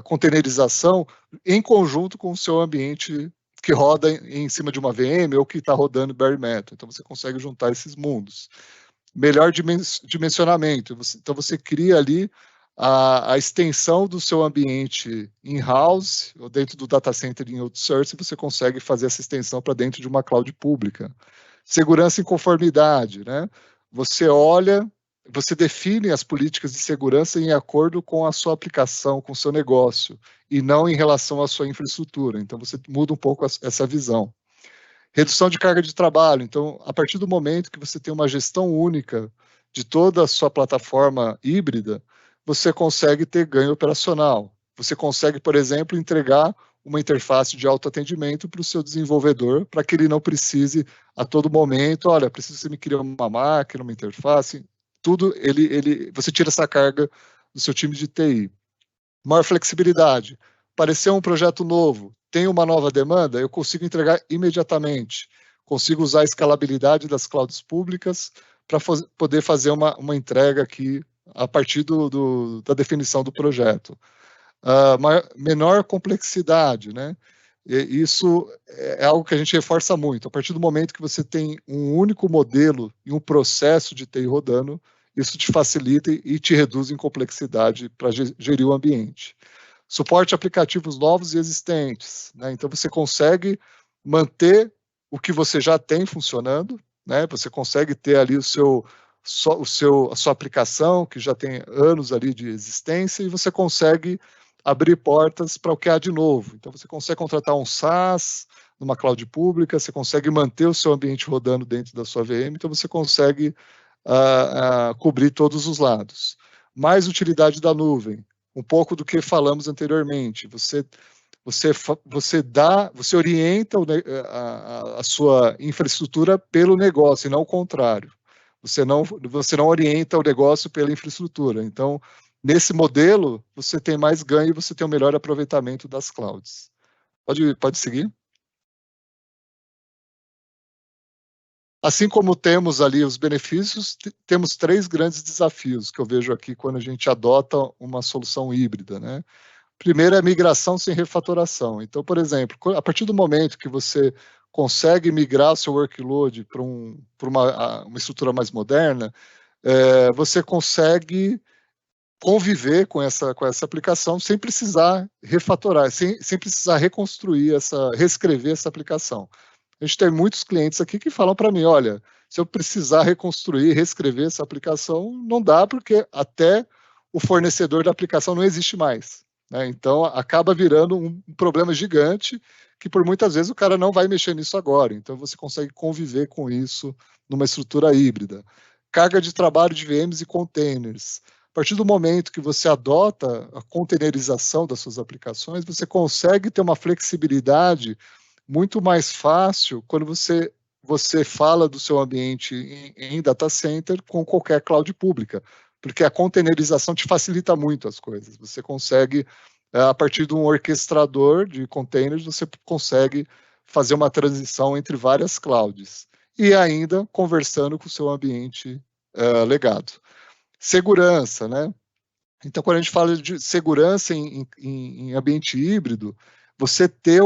containerização, em conjunto com o seu ambiente que roda em cima de uma VM ou que está rodando bare metal. Então, você consegue juntar esses mundos. Melhor dimensionamento. Então, você cria ali a extensão do seu ambiente in-house, ou dentro do data center em outsourcing, você consegue fazer essa extensão para dentro de uma cloud pública. Segurança e conformidade, né? Você olha, você define as políticas de segurança em acordo com a sua aplicação, com o seu negócio, e não em relação à sua infraestrutura. Então, você muda um pouco essa visão. Redução de carga de trabalho. Então, a partir do momento que você tem uma gestão única de toda a sua plataforma híbrida, você consegue ter ganho operacional. Você consegue, por exemplo, entregar uma interface de autoatendimento para o seu desenvolvedor, para que ele não precise, a todo momento, olha, preciso que você me crie uma máquina, uma interface, tudo, você tira essa carga do seu time de TI. Maior flexibilidade. Apareceu um projeto novo, tem uma nova demanda, eu consigo entregar imediatamente. Consigo usar a escalabilidade das clouds públicas para poder fazer uma entrega aqui a partir da definição do projeto. Menor complexidade, né? Isso é algo que a gente reforça muito. A partir do momento que você tem um único modelo e um processo de TI rodando, isso te facilita e te reduz em complexidade para gerir o ambiente. Suporte a aplicativos novos e existentes, né? Então você consegue manter o que você já tem funcionando, né? Você consegue ter ali a sua aplicação, que já tem anos ali de existência, e você consegue abrir portas para o que há de novo. Então você consegue contratar um SaaS numa cloud pública, você consegue manter o seu ambiente rodando dentro da sua VM, então você consegue cobrir todos os lados. Mais utilidade da nuvem, um pouco do que falamos anteriormente. Você orienta a sua infraestrutura pelo negócio e não o contrário. Você não orienta o negócio pela infraestrutura. Então, nesse modelo, você tem mais ganho e você tem um melhor aproveitamento das clouds. Pode seguir. Assim como temos ali os benefícios, temos 3 grandes desafios que eu vejo aqui quando a gente adota uma solução híbrida, né? Primeiro é a migração sem refatoração. Então, por exemplo, a partir do momento que você consegue migrar o seu workload para uma estrutura mais moderna, você consegue conviver com essa aplicação sem precisar refatorar, sem precisar reescrever essa aplicação. A gente tem muitos clientes aqui que falam para mim, olha, se eu precisar reconstruir, reescrever essa aplicação, não dá, porque até o fornecedor da aplicação não existe mais, né? Então, acaba virando um problema gigante, que por muitas vezes o cara não vai mexer nisso agora. Então, você consegue conviver com isso numa estrutura híbrida. Carga de trabalho de VMs e containers. A partir do momento que você adota a containerização das suas aplicações, você consegue ter uma flexibilidade muito mais fácil quando você fala do seu ambiente em data center com qualquer cloud pública, porque a containerização te facilita muito as coisas. Você consegue, a partir de um orquestrador de containers, você consegue fazer uma transição entre várias clouds e ainda conversando com o seu ambiente legado. Segurança, né? Então, quando a gente fala de segurança em ambiente híbrido, você ter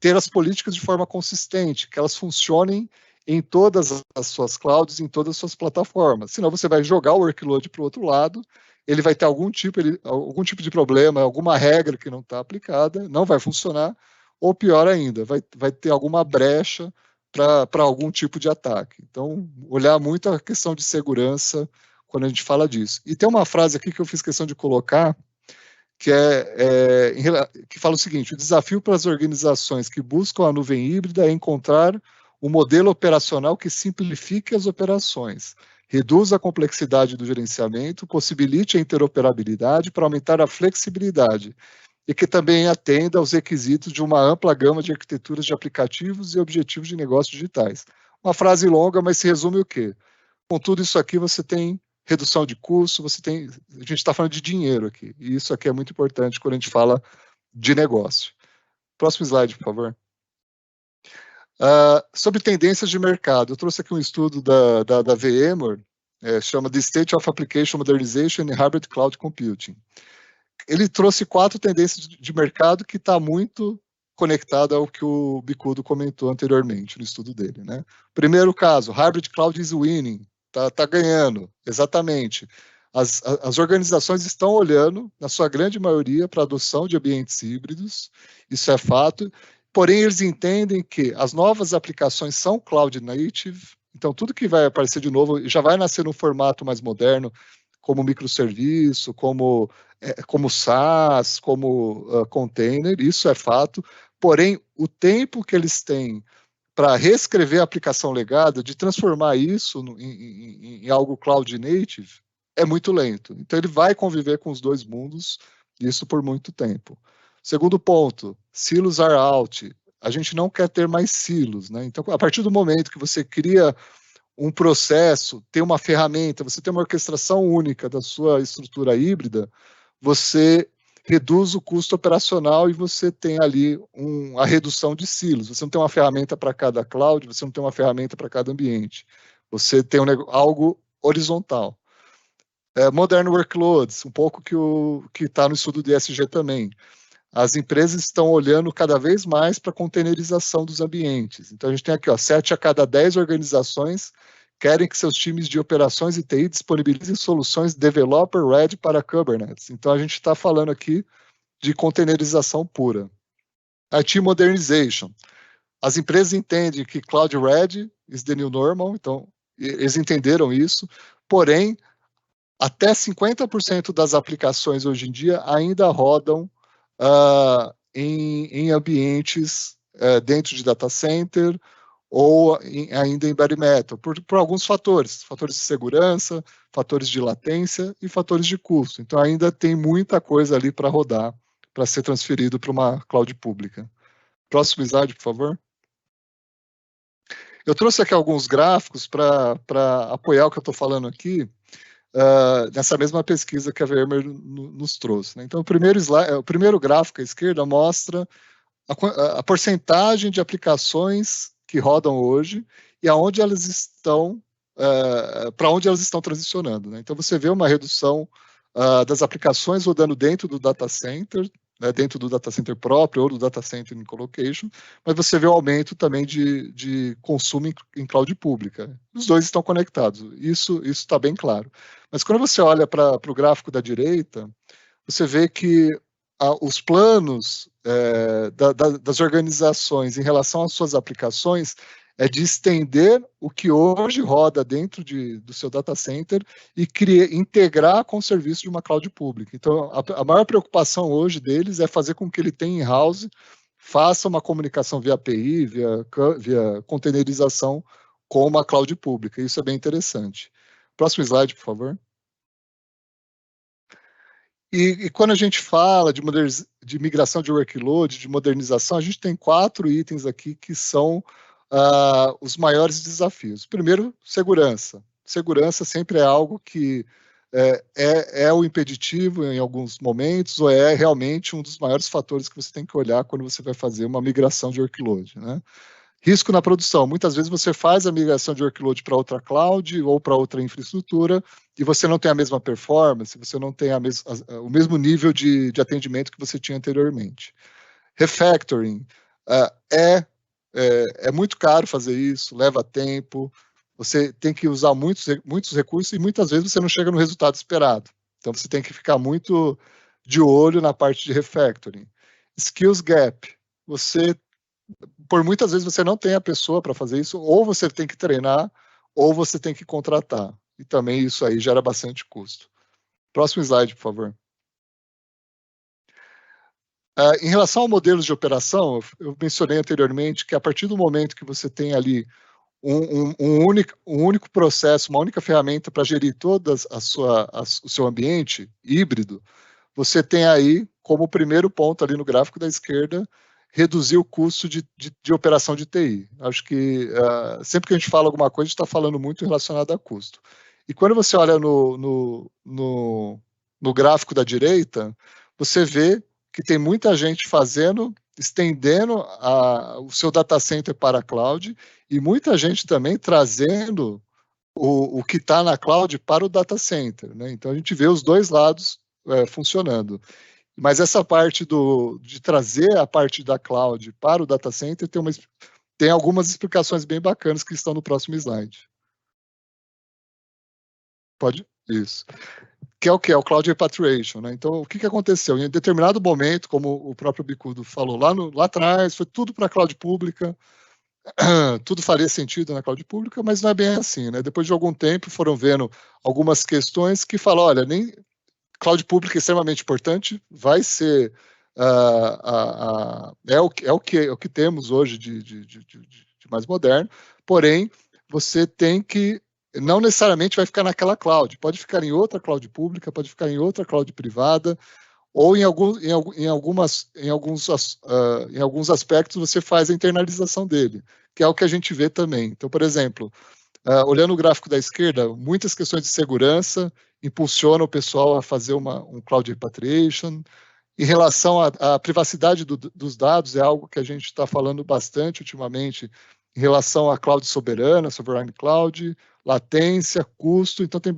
ter as políticas de forma consistente, que elas funcionem em todas as suas clouds, em todas as suas plataformas. Senão você vai jogar o workload para o outro lado, ele vai ter algum tipo de problema, alguma regra que não está aplicada, não vai funcionar, ou pior ainda, vai ter alguma brecha para algum tipo de ataque. Então, olhar muito a questão de segurança quando a gente fala disso. E tem uma frase aqui que eu fiz questão de colocar, que fala o seguinte: o desafio para as organizações que buscam a nuvem híbrida é encontrar um modelo operacional que simplifique as operações, reduza a complexidade do gerenciamento, possibilite a interoperabilidade para aumentar a flexibilidade e que também atenda aos requisitos de uma ampla gama de arquiteturas de aplicativos e objetivos de negócios digitais. Uma frase longa, mas se resume o quê? Com tudo isso aqui, você tem redução de custo, a gente está falando de dinheiro aqui, e isso aqui é muito importante quando a gente fala de negócio. Próximo slide, por favor. Sobre tendências de mercado, eu trouxe aqui um estudo da VMware, chama The State of Application Modernization in Hybrid Cloud Computing. Ele trouxe 4 tendências de mercado que está muito conectada ao que o Bicudo comentou anteriormente no estudo dele, né? Primeiro caso, Hybrid Cloud is winning, tá ganhando, exatamente. As organizações estão olhando, na sua grande maioria, para a adoção de ambientes híbridos, isso é fato, porém eles entendem que as novas aplicações são cloud native, então tudo que vai aparecer de novo já vai nascer num formato mais moderno, como microserviço, como SaaS, como container, isso é fato, porém o tempo que eles têm para reescrever a aplicação legada, de transformar isso em algo cloud native, é muito lento. Então, ele vai conviver com os dois mundos, isso por muito tempo. Segundo ponto, silos are out. A gente não quer ter mais silos, né? Então, a partir do momento que você cria um processo, tem uma ferramenta, você tem uma orquestração única da sua estrutura híbrida, você reduz o custo operacional e você tem ali a redução de silos. Você não tem uma ferramenta para cada cloud, você não tem uma ferramenta para cada ambiente. Você tem algo horizontal. Modern Workloads, um pouco que está no estudo de ESG também. As empresas estão olhando cada vez mais para a containerização dos ambientes. Então, a gente tem aqui, 7 a cada 10 organizações querem que seus times de operações e TI disponibilizem soluções developer-ready para Kubernetes. Então, a gente está falando aqui de containerização pura. IT Modernization. As empresas entendem que Cloud-Ready is the new normal, então, eles entenderam isso, porém, até 50% das aplicações hoje em dia ainda rodam em ambientes dentro de data center ou ainda em bare metal, por alguns fatores de segurança, fatores de latência e fatores de custo. Então, ainda tem muita coisa ali para rodar, para ser transferido para uma cloud pública. Próximo slide, por favor. Eu trouxe aqui alguns gráficos para apoiar o que eu estou falando aqui, nessa mesma pesquisa que a VMware nos trouxe, né? Então, o primeiro gráfico à esquerda mostra a porcentagem de aplicações que rodam hoje e aonde elas estão, para onde elas estão transicionando, né? Então, você vê uma redução das aplicações rodando dentro do data center, né, dentro do data center próprio ou do data center in colocation, mas você vê o aumento também de consumo em cloud pública. Os dois estão conectados, isso está bem claro. Mas quando você olha para o gráfico da direita, você vê que os planos das organizações em relação às suas aplicações é de estender o que hoje roda dentro do seu data center e integrar com o serviço de uma cloud pública. Então, a maior preocupação hoje deles é fazer com que ele tenha in-house, faça uma comunicação via API, via containerização com uma cloud pública. Isso é bem interessante. Próximo slide, por favor. E quando a gente fala de migração de workload, de modernização, a gente tem 4 itens aqui que são os maiores desafios. Primeiro, segurança. Segurança sempre é algo que é o impeditivo em alguns momentos, ou é realmente um dos maiores fatores que você tem que olhar quando você vai fazer uma migração de workload, né? Risco na produção. Muitas vezes você faz a migração de workload para outra cloud ou para outra infraestrutura e você não tem a mesma performance, você não tem o mesmo nível de atendimento que você tinha anteriormente. Refactoring é é muito caro fazer isso, leva tempo, você tem que usar muitos recursos e muitas vezes você não chega no resultado esperado. Então você tem que ficar muito de olho na parte de refactoring. Skills gap, por muitas vezes você não tem a pessoa para fazer isso, ou você tem que treinar, ou você tem que contratar. E também isso aí gera bastante custo. Próximo slide, por favor. Em relação a modelos de operação, eu mencionei anteriormente que a partir do momento que você tem ali um único processo, uma única ferramenta para gerir todas o seu ambiente híbrido, você tem aí, como primeiro ponto ali no gráfico da esquerda, reduzir o custo de operação de TI. Acho que sempre que a gente fala alguma coisa, a gente está falando muito relacionado a custo. E quando você olha no gráfico da direita, você vê que tem muita gente estendendo o seu data center para a cloud, e muita gente também trazendo o que está na cloud para o data center, né? Então a gente vê os dois lados funcionando. Mas essa parte de trazer a parte da cloud para o data center tem algumas explicações bem bacanas que estão no próximo slide. Pode? Isso. Que é o que? É o Cloud Repatriation, né? Então, o que aconteceu? Em determinado momento, como o próprio Bicudo falou lá atrás, foi tudo para a cloud pública, tudo faria sentido na cloud pública, mas não é bem assim, né? Depois de algum tempo, foram vendo algumas questões que falam, olha, nem cloud pública é extremamente importante, vai ser é o que temos hoje de mais moderno, porém, você tem que não necessariamente vai ficar naquela cloud, pode ficar em outra cloud pública, pode ficar em outra cloud privada, ou em alguns aspectos você faz a internalização dele, que é o que a gente vê também. Então, por exemplo, olhando o gráfico da esquerda, muitas questões de segurança impulsionam o pessoal a fazer um cloud repatriation. Em relação à privacidade dos dados, é algo que a gente está falando bastante ultimamente, em relação à cloud soberana, sovereign cloud, latência, custo, então tem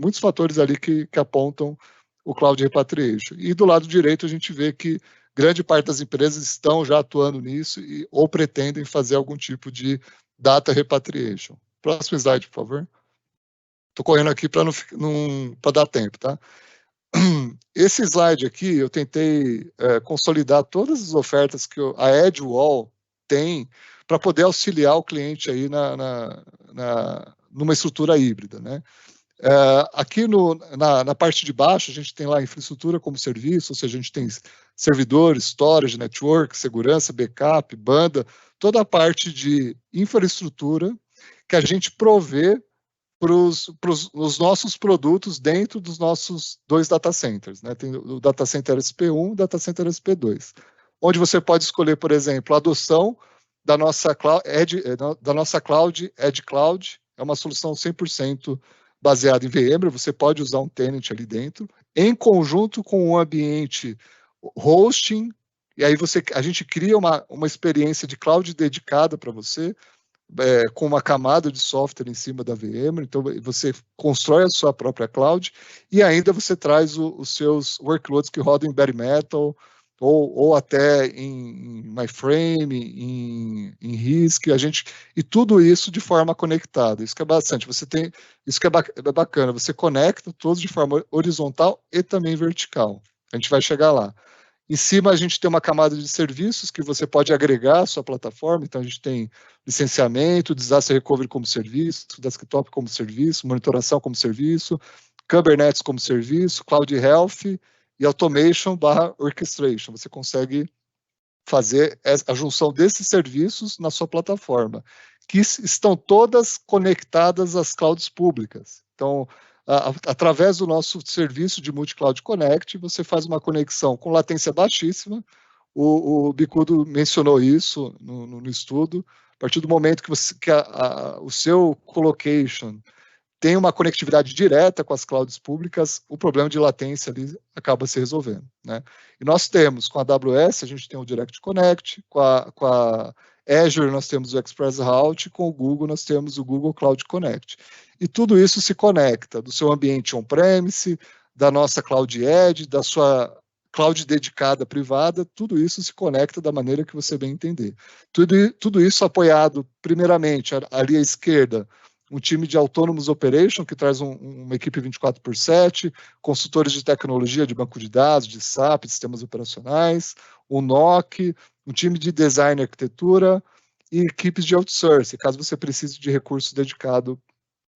muitos fatores ali que apontam o cloud repatriation. E do lado direito a gente vê que grande parte das empresas estão já atuando nisso ou pretendem fazer algum tipo de data repatriation. Próximo slide, por favor. Estou correndo aqui para dar tempo, tá? Esse slide aqui, eu tentei consolidar todas as ofertas que a Edgewall tem para poder auxiliar o cliente aí numa estrutura híbrida, né? Aqui na parte de baixo, a gente tem lá infraestrutura como serviço, ou seja, a gente tem servidores, storage, network, segurança, backup, banda, toda a parte de infraestrutura que a gente provê para os nossos produtos dentro dos nossos 2 data centers, né? Tem o data center SP1 e o data center SP2, onde você pode escolher, por exemplo, a adoção da nossa cloud Edge Cloud, é uma solução 100% baseada em VMware, você pode usar um tenant ali dentro, em conjunto com um ambiente hosting, e aí a gente cria uma experiência de cloud dedicada para você, com uma camada de software em cima da VMware, então você constrói a sua própria cloud e ainda você traz os seus workloads que rodam em bare metal ou até em MyFrame, em RISC, e tudo isso de forma conectada. Isso que é bastante. Isso que é bacana. Você conecta todos de forma horizontal e também vertical. A gente vai chegar lá. Em cima a gente tem uma camada de serviços que você pode agregar à sua plataforma, então a gente tem licenciamento, disaster recovery como serviço, desktop como serviço, monitoração como serviço, Kubernetes como serviço, Cloud Health e Automation / Orchestration. Você consegue fazer a junção desses serviços na sua plataforma, que estão todas conectadas às clouds públicas. Então, através do nosso serviço de Multi-Cloud Connect, você faz uma conexão com latência baixíssima. O Bicudo mencionou isso no estudo. A partir do momento que o seu colocation tem uma conectividade direta com as clouds públicas, o problema de latência ali acaba se resolvendo, né? E nós temos, com a AWS, a gente tem o Direct Connect, com a Azure nós temos o Express Route, com o Google nós temos o Google Cloud Connect. E tudo isso se conecta do seu ambiente on-premise, da nossa Cloud Edge, da sua cloud dedicada, privada, tudo isso se conecta da maneira que você bem entender. Tudo isso apoiado, primeiramente, ali à esquerda, um time de Autonomous Operation, que traz uma equipe 24/7, consultores de tecnologia, de banco de dados, de SAP, de sistemas operacionais, um NOC, um time de design e arquitetura e equipes de outsourcing, caso você precise de recurso dedicado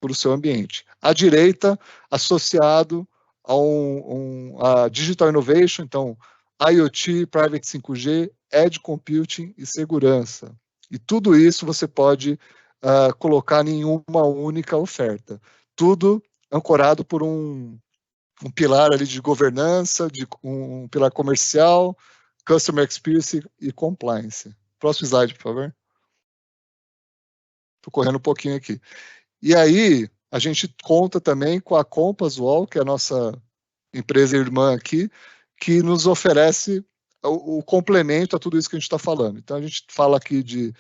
para o seu ambiente. À direita, associado a Digital Innovation, então IoT, Private 5G, Edge Computing e segurança. E tudo isso você pode colocar em uma única oferta. Tudo ancorado por um pilar ali de governança, um pilar comercial, Customer Experience e Compliance. Próximo slide, por favor. Estou correndo um pouquinho aqui. E aí, a gente conta também com a Compass Wall, que é a nossa empresa irmã aqui, que nos oferece o complemento a tudo isso que a gente está falando. Então, a gente fala aqui de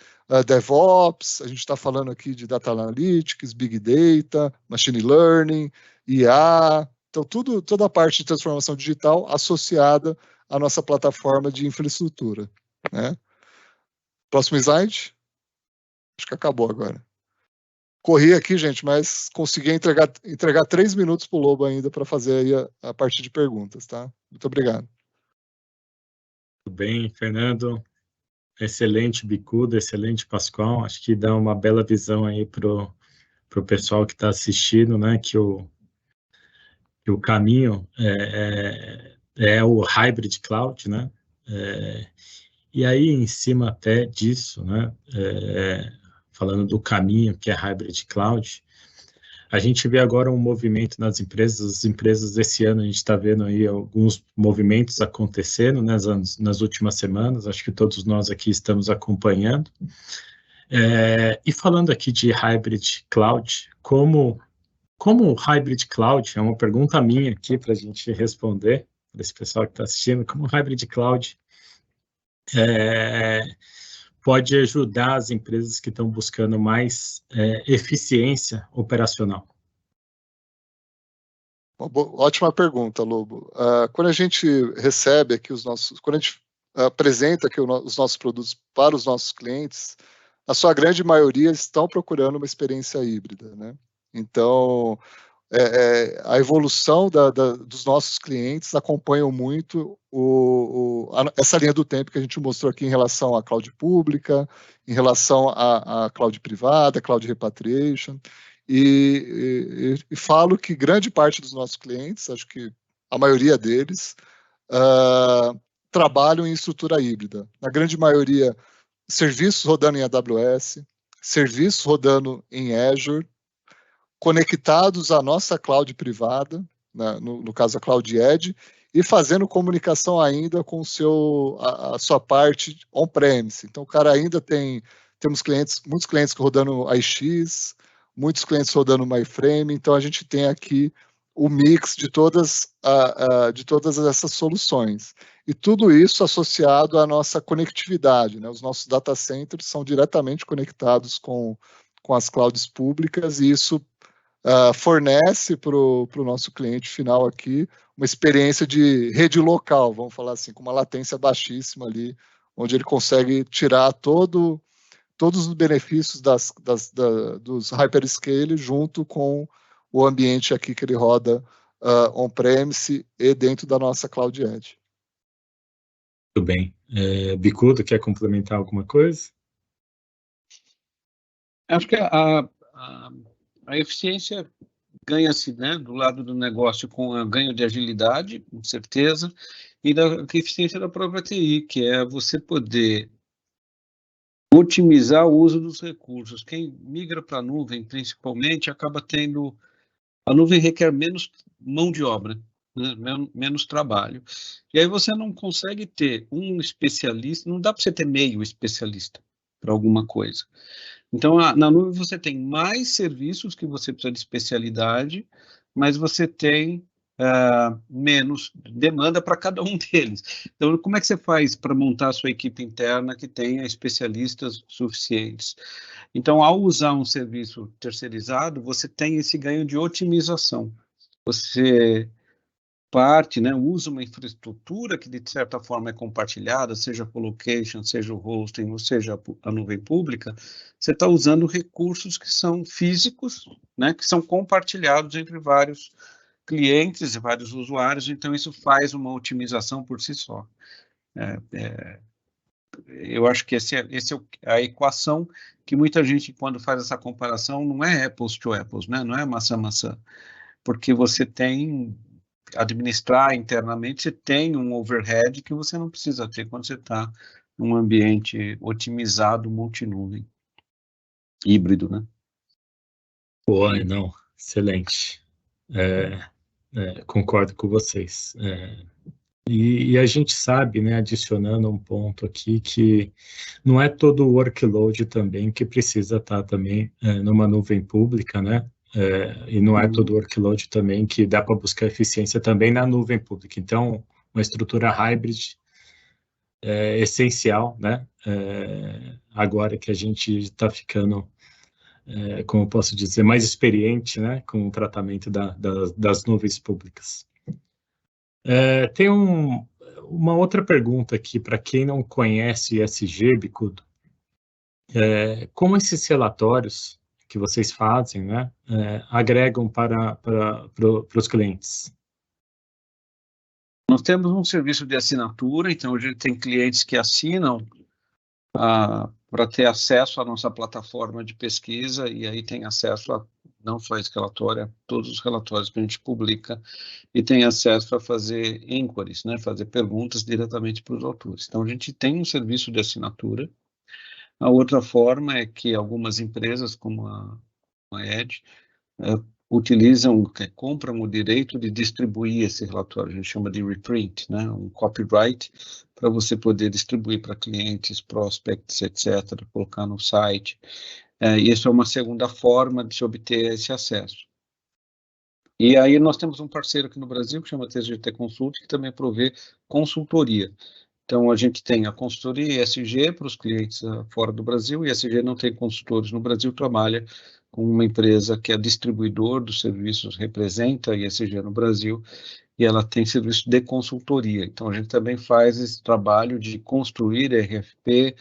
DevOps, a gente está falando aqui de Data Analytics, Big Data, Machine Learning, IA, então toda a parte de transformação digital associada à nossa plataforma de infraestrutura, né? Próximo slide. Acho que acabou agora. Corri aqui, gente, mas consegui entregar 3 minutos para o Lobo ainda para fazer aí a parte de perguntas, tá? Muito obrigado. Tudo bem, Fernando. Excelente, Bicudo, excelente, Pascoal. Acho que dá uma bela visão aí para o pessoal que está assistindo, né? Que o caminho é o hybrid cloud, né? E aí, em cima até disso, né? Falando do caminho que é hybrid cloud, a gente vê agora um movimento nas empresas. As empresas esse ano, a gente está vendo aí alguns movimentos acontecendo, né, nas últimas semanas, acho que todos nós aqui estamos acompanhando. E falando aqui de hybrid cloud, como hybrid cloud, é uma pergunta minha aqui para a gente responder, para esse pessoal que está assistindo, como hybrid cloud pode ajudar as empresas que estão buscando mais eficiência operacional? Ótima pergunta, Lobo. Quando a gente recebe aqui quando a gente apresenta aqui os nossos produtos para os nossos clientes, a sua grande maioria estão procurando uma experiência híbrida, né? Então, a evolução dos nossos clientes acompanham muito essa linha do tempo que a gente mostrou aqui em relação à cloud pública, em relação à cloud privada, cloud repatriation, e falo que grande parte dos nossos clientes, acho que a maioria deles, trabalham em estrutura híbrida. Na grande maioria, serviços rodando em AWS, serviços rodando em Azure, conectados à nossa cloud privada, né, no caso a Cloud Edge, e fazendo comunicação ainda com a sua parte on-premise. Então, o cara ainda temos muitos clientes rodando AIX, muitos clientes rodando MyFrame, então a gente tem aqui o mix de todas essas soluções. E tudo isso associado à nossa conectividade, né? Os nossos data centers são diretamente conectados com as clouds públicas, e isso fornece para o nosso cliente final aqui uma experiência de rede local, vamos falar assim, com uma latência baixíssima ali, onde ele consegue tirar todos os benefícios dos hyperscale junto com o ambiente aqui que ele roda on-premise e dentro da nossa Cloud Edge. Muito bem. Bicudo, quer complementar alguma coisa? Acho que a eficiência ganha-se, né, do lado do negócio com o ganho de agilidade, com certeza, e da eficiência da própria TI, que é você poder otimizar o uso dos recursos. Quem migra para a nuvem, principalmente, acaba tendo... A nuvem requer menos mão de obra, né? Menos trabalho. E aí você não consegue ter um especialista, não dá para você ter meio especialista para alguma coisa. Então, na nuvem você tem mais serviços que você precisa de especialidade, mas você tem menos demanda para cada um deles. Então, como é que você faz para montar a sua equipe interna que tenha especialistas suficientes? Então, ao usar um serviço terceirizado, você tem esse ganho de otimização. Você parte, né, usa uma infraestrutura que de certa forma é compartilhada, seja a colocation, seja o hosting, ou seja a nuvem pública, você está usando recursos que são físicos, né, que são compartilhados entre vários clientes e vários usuários, então isso faz uma otimização por si só. Eu acho que essa é a equação que muita gente, quando faz essa comparação, não é apples to apples, né, não é maçã-maçã, porque você tem administrar internamente, você tem um overhead que você não precisa ter quando você está num ambiente otimizado, multinuvem, híbrido, né? Boa, não, excelente. Concordo com vocês. E a gente sabe, né, adicionando um ponto aqui, que não é todo o workload também que precisa estar também numa nuvem pública, né? E não é todo workload também que dá para buscar eficiência também na nuvem pública. Então, uma estrutura hybrid é essencial, né? Agora que a gente está ficando, como eu posso dizer, mais experiente, né, com o tratamento das nuvens públicas. Tem uma outra pergunta aqui para quem não conhece ESG, Bicudo. Como esses relatórios que vocês fazem, né, agregam para os clientes? Nós temos um serviço de assinatura, então a gente tem clientes que assinam para ter acesso à nossa plataforma de pesquisa, e aí tem acesso a não só esse relatório, a todos os relatórios que a gente publica, e tem acesso a fazer inquiries, né, fazer perguntas diretamente para os autores. Então a gente tem um serviço de assinatura. A outra forma é que algumas empresas, como a Ed, compram o direito de distribuir esse relatório, a gente chama de reprint, né, um copyright, para você poder distribuir para clientes, prospects, etc., colocar no site. E isso é uma segunda forma de se obter esse acesso. E aí nós temos um parceiro aqui no Brasil, que chama TGT Consult, que também provê consultoria. Então, a gente tem a consultoria ESG para os clientes fora do Brasil, e ESG não tem consultores no Brasil, trabalha com uma empresa que é distribuidor dos serviços, representa a ESG no Brasil, e ela tem serviço de consultoria. Então, a gente também faz esse trabalho de construir RFP,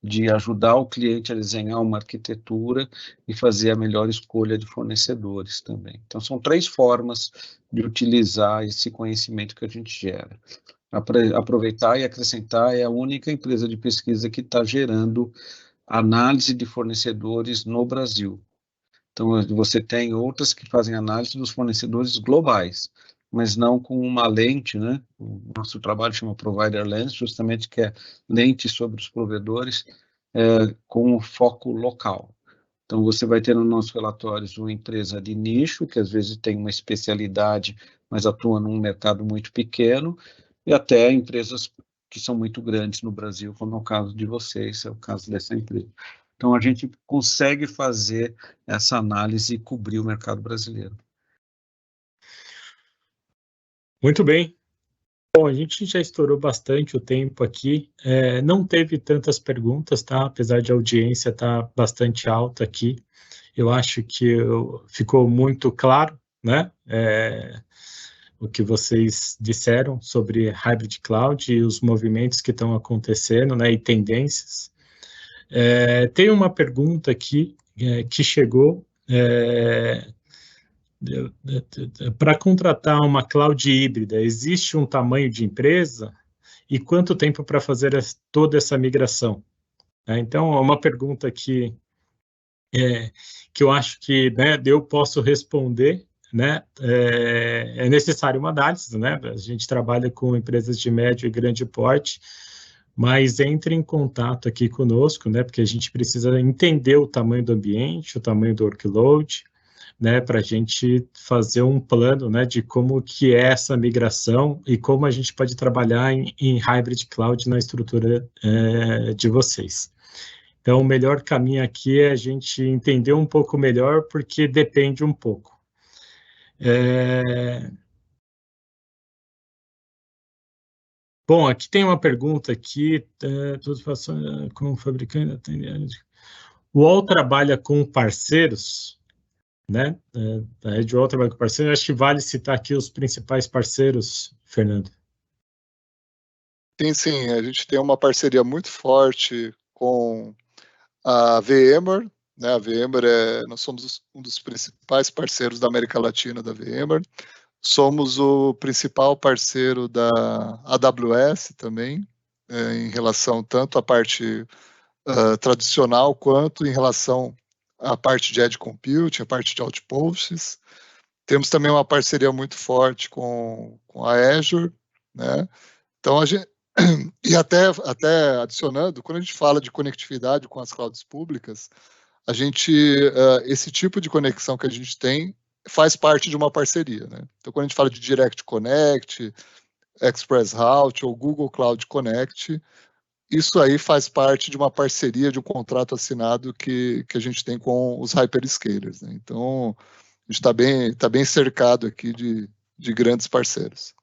de ajudar o cliente a desenhar uma arquitetura e fazer a melhor escolha de fornecedores também. Então, são 3 formas de utilizar esse conhecimento que a gente gera. Aproveitar e acrescentar, é a única empresa de pesquisa que está gerando análise de fornecedores no Brasil. Então, você tem outras que fazem análise dos fornecedores globais, mas não com uma lente, né? O nosso trabalho chama Provider Lens, justamente que é lente sobre os provedores com foco local. Então, você vai ter nos nossos relatórios uma empresa de nicho, que às vezes tem uma especialidade, mas atua num mercado muito pequeno, e até empresas que são muito grandes no Brasil, como é o caso de vocês, é o caso dessa empresa. Então, a gente consegue fazer essa análise e cobrir o mercado brasileiro. Muito bem. Bom, a gente já estourou bastante o tempo aqui. Não teve tantas perguntas, tá? Apesar de a audiência estar bastante alta aqui. Eu acho que ficou muito claro, né? O que vocês disseram sobre Hybrid Cloud e os movimentos que estão acontecendo, né? E tendências. Tem uma pergunta aqui que chegou. Para contratar uma cloud híbrida, existe um tamanho de empresa e quanto tempo para fazer toda essa migração? Então, é uma pergunta que eu acho que, né, eu posso responder, né? É necessário uma análise, né? A gente trabalha com empresas de médio e grande porte, mas entre em contato aqui conosco, né? Porque a gente precisa entender o tamanho do ambiente, o tamanho do workload, né, para a gente fazer um plano, né, de como que é essa migração e como a gente pode trabalhar em hybrid cloud na estrutura de vocês. Então, o melhor caminho aqui é a gente entender um pouco melhor, porque depende um pouco. Bom, aqui tem uma pergunta aqui, tudo com fabricante. O UOL trabalha com parceiros? né? A AdWall trabalha com parceiros. Acho que vale citar aqui os principais parceiros, Fernando. Sim, a gente tem uma parceria muito forte com a VMware, né? A VMware nós somos um dos principais parceiros da América Latina da VMware. Somos o principal parceiro da AWS também, em relação tanto à parte tradicional quanto em relação à parte de Edge Computing, a parte de Outposts. Temos também uma parceria muito forte com a Azure, né? Então, a gente, e até adicionando, quando a gente fala de conectividade com as clouds públicas, a gente, esse tipo de conexão que a gente tem faz parte de uma parceria, né? Então, quando a gente fala de Direct Connect, Express Route ou Google Cloud Connect, isso aí faz parte de uma parceria, de um contrato assinado que a gente tem com os hyperscalers, né? Então, a gente está bem cercado aqui de grandes parceiros.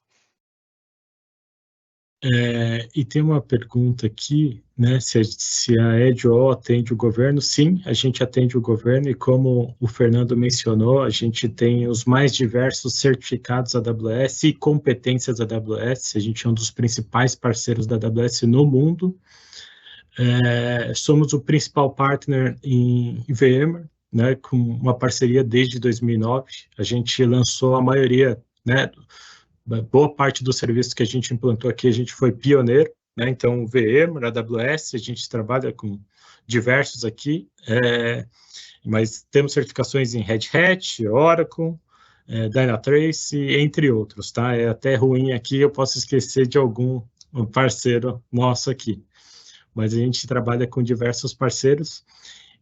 E tem uma pergunta aqui, né, se a AdWall atende o governo. Sim, a gente atende o governo, e como o Fernando mencionou, a gente tem os mais diversos certificados AWS e competências AWS. A gente é um dos principais parceiros da AWS no mundo. Somos o principal partner em VMware, né, com uma parceria desde 2009. A gente lançou a maioria, né, boa parte dos serviços que a gente implantou aqui, a gente foi pioneiro, né? Então, VMware, AWS, a gente trabalha com diversos aqui, mas temos certificações em Red Hat, Oracle, Dynatrace, entre outros, tá? É até ruim aqui, eu posso esquecer de algum parceiro nosso aqui, mas a gente trabalha com diversos parceiros,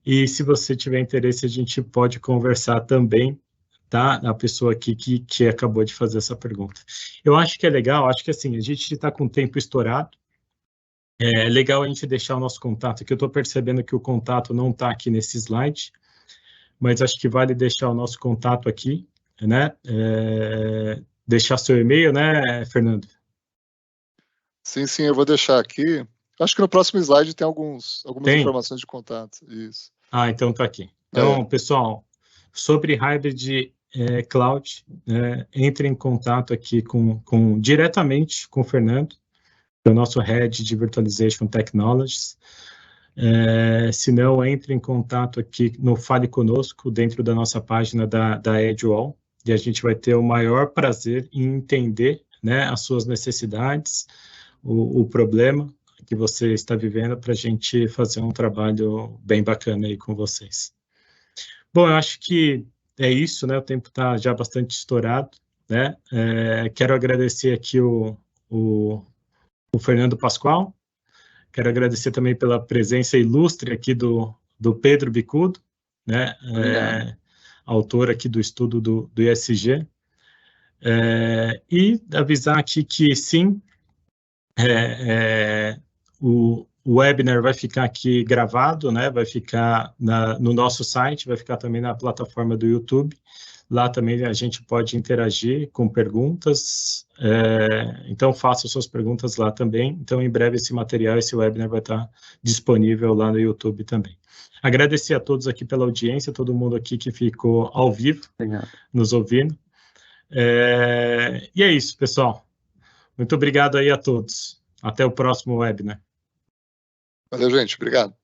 e se você tiver interesse, a gente pode conversar também, tá? A pessoa aqui que acabou de fazer essa pergunta. Eu acho que é legal, acho que assim, a gente está com o tempo estourado, é legal a gente deixar o nosso contato, que eu estou percebendo que o contato não está aqui nesse slide, mas acho que vale deixar o nosso contato aqui, né? Deixar seu e-mail, né, Fernando? Sim, eu vou deixar aqui. Acho que no próximo slide tem algumas informações de contato. Isso. Então tá aqui. Então, pessoal, sobre Hybrid Cloud, entre em contato aqui diretamente com o Fernando, que é o nosso Head de Virtualization Technologies. Se não, entre em contato aqui no Fale Conosco, dentro da nossa página da AdWall, e a gente vai ter o maior prazer em entender, né, as suas necessidades, o problema que você está vivendo, para a gente fazer um trabalho bem bacana aí com vocês. Bom, eu acho que é isso, né? O tempo está já bastante estourado, né? Quero agradecer aqui o Fernando Pascoal, quero agradecer também pela presença ilustre aqui do Pedro Bicudo, né? Autor aqui do estudo do ESG, e avisar aqui que sim, o webinar vai ficar aqui gravado, né? Vai ficar no nosso site, vai ficar também na plataforma do YouTube. Lá também a gente pode interagir com perguntas, então faça suas perguntas lá também. Então, em breve, esse material, esse webinar vai estar disponível lá no YouTube também. Agradecer a todos aqui pela audiência, todo mundo aqui que ficou ao vivo, nos ouvindo. E é isso, pessoal. Muito obrigado aí a todos. Até o próximo webinar. Valeu, gente. Obrigado.